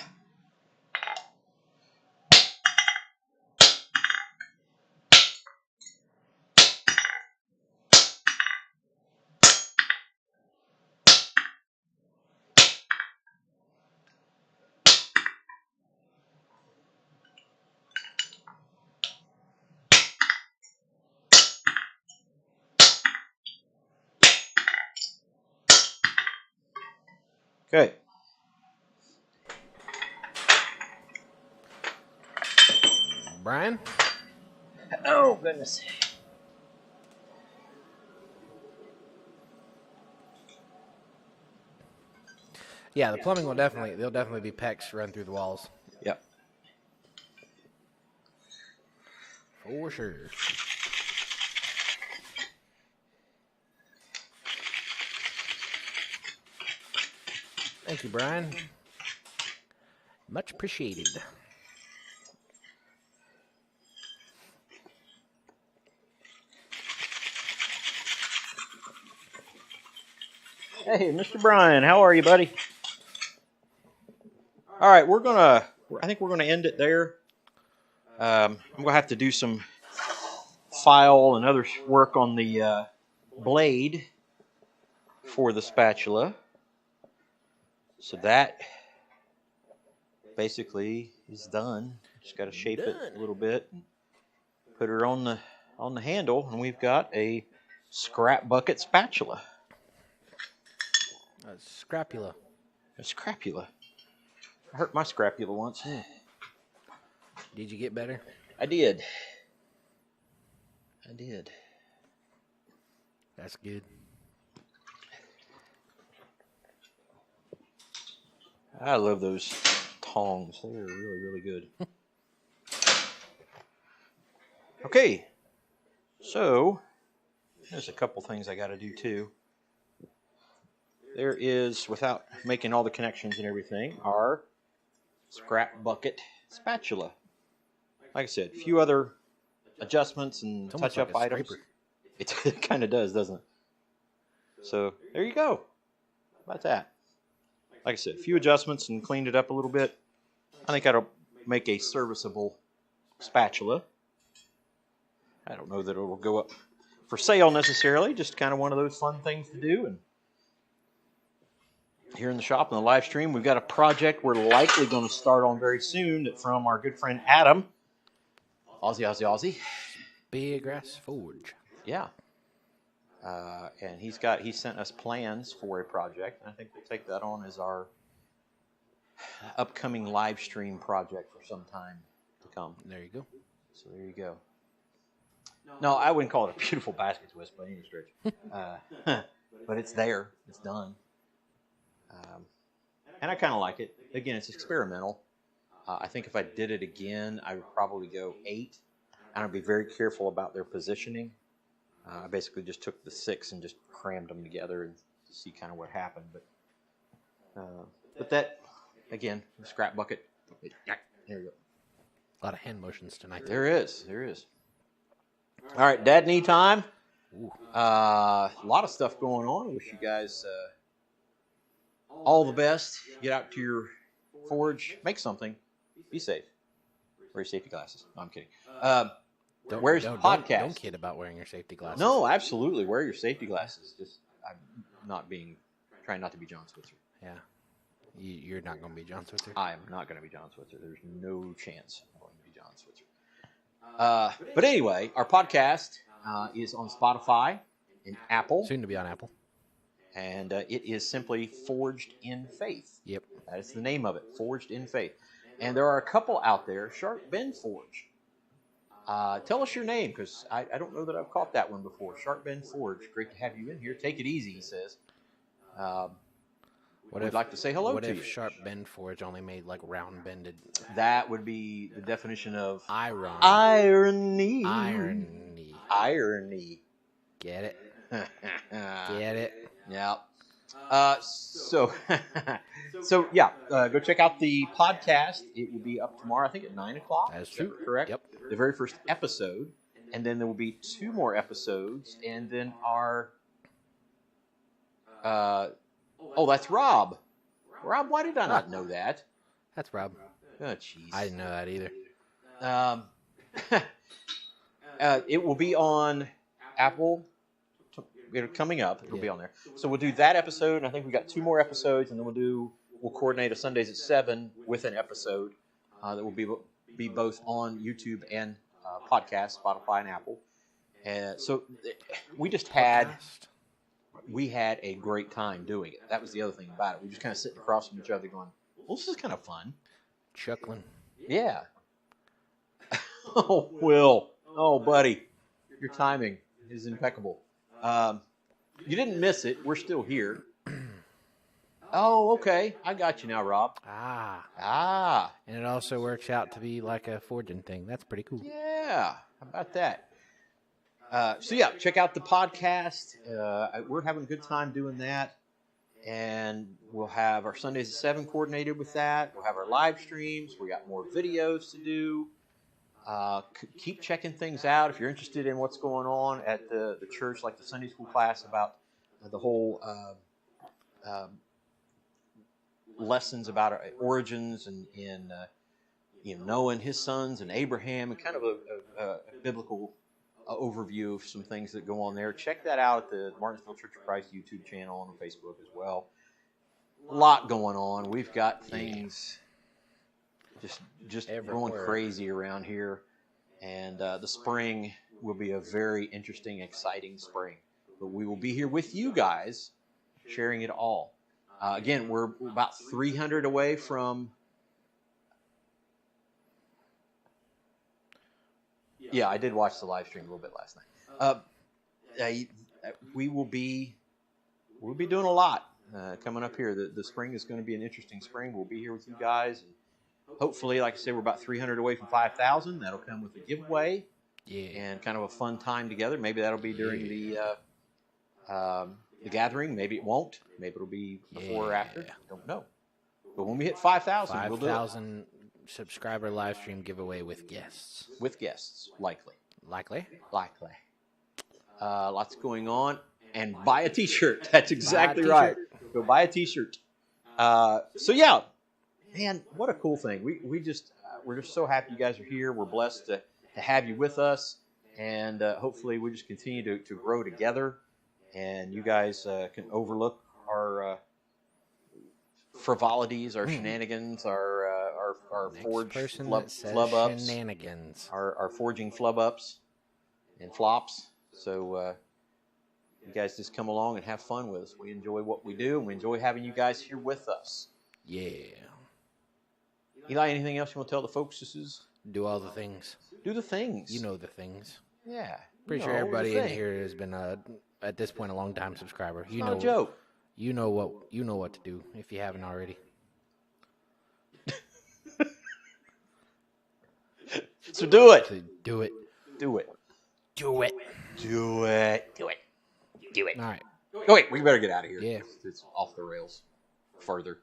[SPEAKER 1] Okay.
[SPEAKER 2] Brian?
[SPEAKER 1] Oh, goodness.
[SPEAKER 2] Yeah, the plumbing will there'll definitely be PEX run through the walls.
[SPEAKER 1] Yep.
[SPEAKER 2] For sure. Thank you, Brian. Much appreciated.
[SPEAKER 1] Hey, Mr. Brian, how are you, buddy? All right, I think we're gonna end it there. I'm gonna have to do some file and other work on the blade for the spatula. So that basically is done. Just got to shape it a little bit and put her on the handle, and we've got a scrap bucket spatula.
[SPEAKER 2] A scrapula.
[SPEAKER 1] A scrapula. I hurt my scrapula once.
[SPEAKER 2] Did you get better?
[SPEAKER 1] I did.
[SPEAKER 2] That's good.
[SPEAKER 1] I love those tongs. They're really, really good. Okay. So, there's a couple things I got to do too. There is, without making all the connections and everything, our scrap bucket spatula. Like I said, a few other adjustments and touch-up items. It kind of does, doesn't it? So, there you go. How about that? Like I said, a few adjustments and cleaned it up a little bit. I think that'll make a serviceable spatula. I don't know that it'll go up for sale necessarily, just kind of one of those fun things to do. And here in the shop in the live stream, we've got a project we're likely going to start on very soon from our good friend Adam. Aussie.
[SPEAKER 2] Big Grass Forge.
[SPEAKER 1] Yeah. And he sent us plans for a project, and I think we'll take that on as our upcoming live stream project for some time to come.
[SPEAKER 2] There you go.
[SPEAKER 1] So there you go. No, I wouldn't call it a beautiful basket twist by any stretch. But it's there. It's done. And I kind of like it. Again, it's experimental. I think if I did it again, I would probably go 8. And I'd be very careful about their positioning. I basically just took the 6 and just crammed them together and to see kind of what happened. But that, again, the scrap bucket. There you go.
[SPEAKER 2] A lot of hand motions tonight.
[SPEAKER 1] There is. All right, Dad Knee time. A lot of stuff going on. I wish you guys all the best. Get out to your forge, make something. Be safe. Wear your safety glasses. No, I'm kidding. Where's the podcast?
[SPEAKER 2] Don't kid about wearing your safety glasses.
[SPEAKER 1] No, absolutely. Wear your safety glasses. Just I'm trying not to be John Switzer.
[SPEAKER 2] Yeah. You're not going to be John Switzer?
[SPEAKER 1] I am not going to be John Switzer. There's no chance I'm going to be John Switzer. But anyway, our podcast is on Spotify and Apple.
[SPEAKER 2] Soon to be on Apple.
[SPEAKER 1] And it is simply Forged in Faith.
[SPEAKER 2] Yep.
[SPEAKER 1] That is the name of it, Forged in Faith. And there are a couple out there, Sharp Bend Forge. Tell us your name, because I don't know that I've caught that one before. Sharp Bend Forge, great to have you in here. Take it easy, he says. We'd like to say hello to you.
[SPEAKER 2] What if Sharp Bend Forge only made like round bended?
[SPEAKER 1] That would be the definition of
[SPEAKER 2] Irony.
[SPEAKER 1] Irony.
[SPEAKER 2] Get it? Get it?
[SPEAKER 1] Yeah. So yeah, go check out the podcast. It will be up tomorrow, I think at 9 o'clock.
[SPEAKER 2] That is true.
[SPEAKER 1] Correct?
[SPEAKER 2] Yep.
[SPEAKER 1] The very first episode. And then there will be 2 more episodes. And then our... oh, that's Rob. Rob, why did I not know that?
[SPEAKER 2] That's Rob.
[SPEAKER 1] Oh, jeez.
[SPEAKER 2] I didn't know that either.
[SPEAKER 1] It will be on Apple. Coming up, it'll be on there. So we'll do that episode, and I think we got 2 more episodes, and then we'll coordinate a Sundays at 7 with an episode that will be both on YouTube and podcast, Spotify and Apple. So we just had a great time doing it. That was the other thing about it. We just kind of sitting across from each other, going, "Well, this is kind of fun."
[SPEAKER 2] Chuckling.
[SPEAKER 1] Yeah. Oh, Will. Oh, buddy, your timing is impeccable. You didn't miss it. We're still here. Oh, okay. I got you now, Rob.
[SPEAKER 2] And it also works out to be like a forging thing. That's pretty cool.
[SPEAKER 1] Yeah. How about that? So, yeah, check out the podcast. We're having a good time doing that. And we'll have our Sundays at 7 coordinated with that. We'll have our live streams. We got more videos to do. Keep checking things out if you're interested in what's going on at the church, like the Sunday school class about the whole lessons about our origins and Noah and his sons and Abraham, and kind of a biblical overview of some things that go on there. Check that out at the Martinsville Church of Christ YouTube channel and on Facebook as well. A lot going on. We've got things just going crazy around here, and the spring will be a very interesting, exciting spring. But we will be here with you guys, sharing it all. Again, we're about 300 away from. Yeah, I did watch the live stream a little bit last night. We'll be doing a lot coming up here. The spring is going to be an interesting spring. We'll be here with you guys, and hopefully, like I said, we're about 300 away from 5,000. That'll come with a giveaway, and kind of a fun time together. Maybe that'll be during the gathering. Maybe it won't. Maybe it'll be before or after. Don't know. But when we hit 5,000, we'll do it.
[SPEAKER 2] 5,000 subscriber live stream giveaway with guests.
[SPEAKER 1] With guests, likely.
[SPEAKER 2] Likely.
[SPEAKER 1] Lots going on. And buy a T-shirt. That's exactly right. Go buy a T-shirt. So yeah, man, what a cool thing. we're just so happy you guys are here. We're blessed to have you with us, and hopefully we just continue to grow together, and you guys can overlook our frivolities, our shenanigans, our forge flub ups,
[SPEAKER 2] shenanigans,
[SPEAKER 1] our forging flub ups and flops. So you guys just come along and have fun with us. We enjoy what we do, and we enjoy having you guys here with us.
[SPEAKER 2] Yeah.
[SPEAKER 1] Eli, anything else you want to tell the folks?
[SPEAKER 2] Do all the things.
[SPEAKER 1] Do the things.
[SPEAKER 2] You know the things.
[SPEAKER 1] Yeah.
[SPEAKER 2] Pretty sure everybody in here has been at this point a long time subscriber.
[SPEAKER 1] You know, not a joke.
[SPEAKER 2] You know what to do if you haven't already.
[SPEAKER 1] So do it.
[SPEAKER 2] Do it.
[SPEAKER 1] Do it.
[SPEAKER 2] Do it.
[SPEAKER 1] Do it. Do it. Do it.
[SPEAKER 2] All right.
[SPEAKER 1] Oh, wait, we better get out of here.
[SPEAKER 2] Yeah.
[SPEAKER 1] It's off the rails further.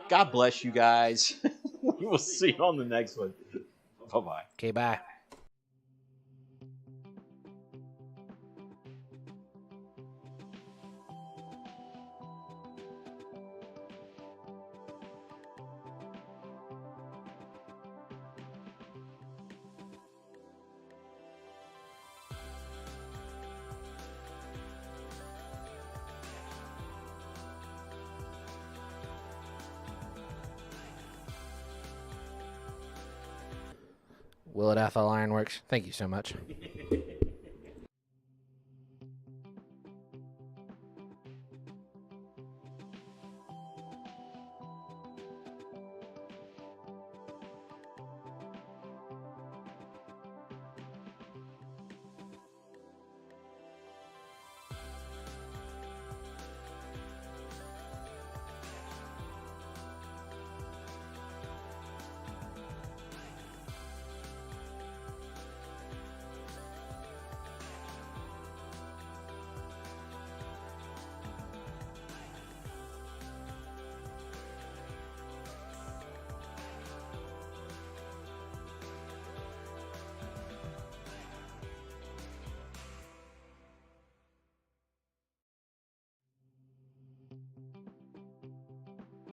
[SPEAKER 1] God bless you guys. We will see you on the next one. Bye-bye.
[SPEAKER 2] Okay, bye. Will at Athol Ironworks, thank you so much.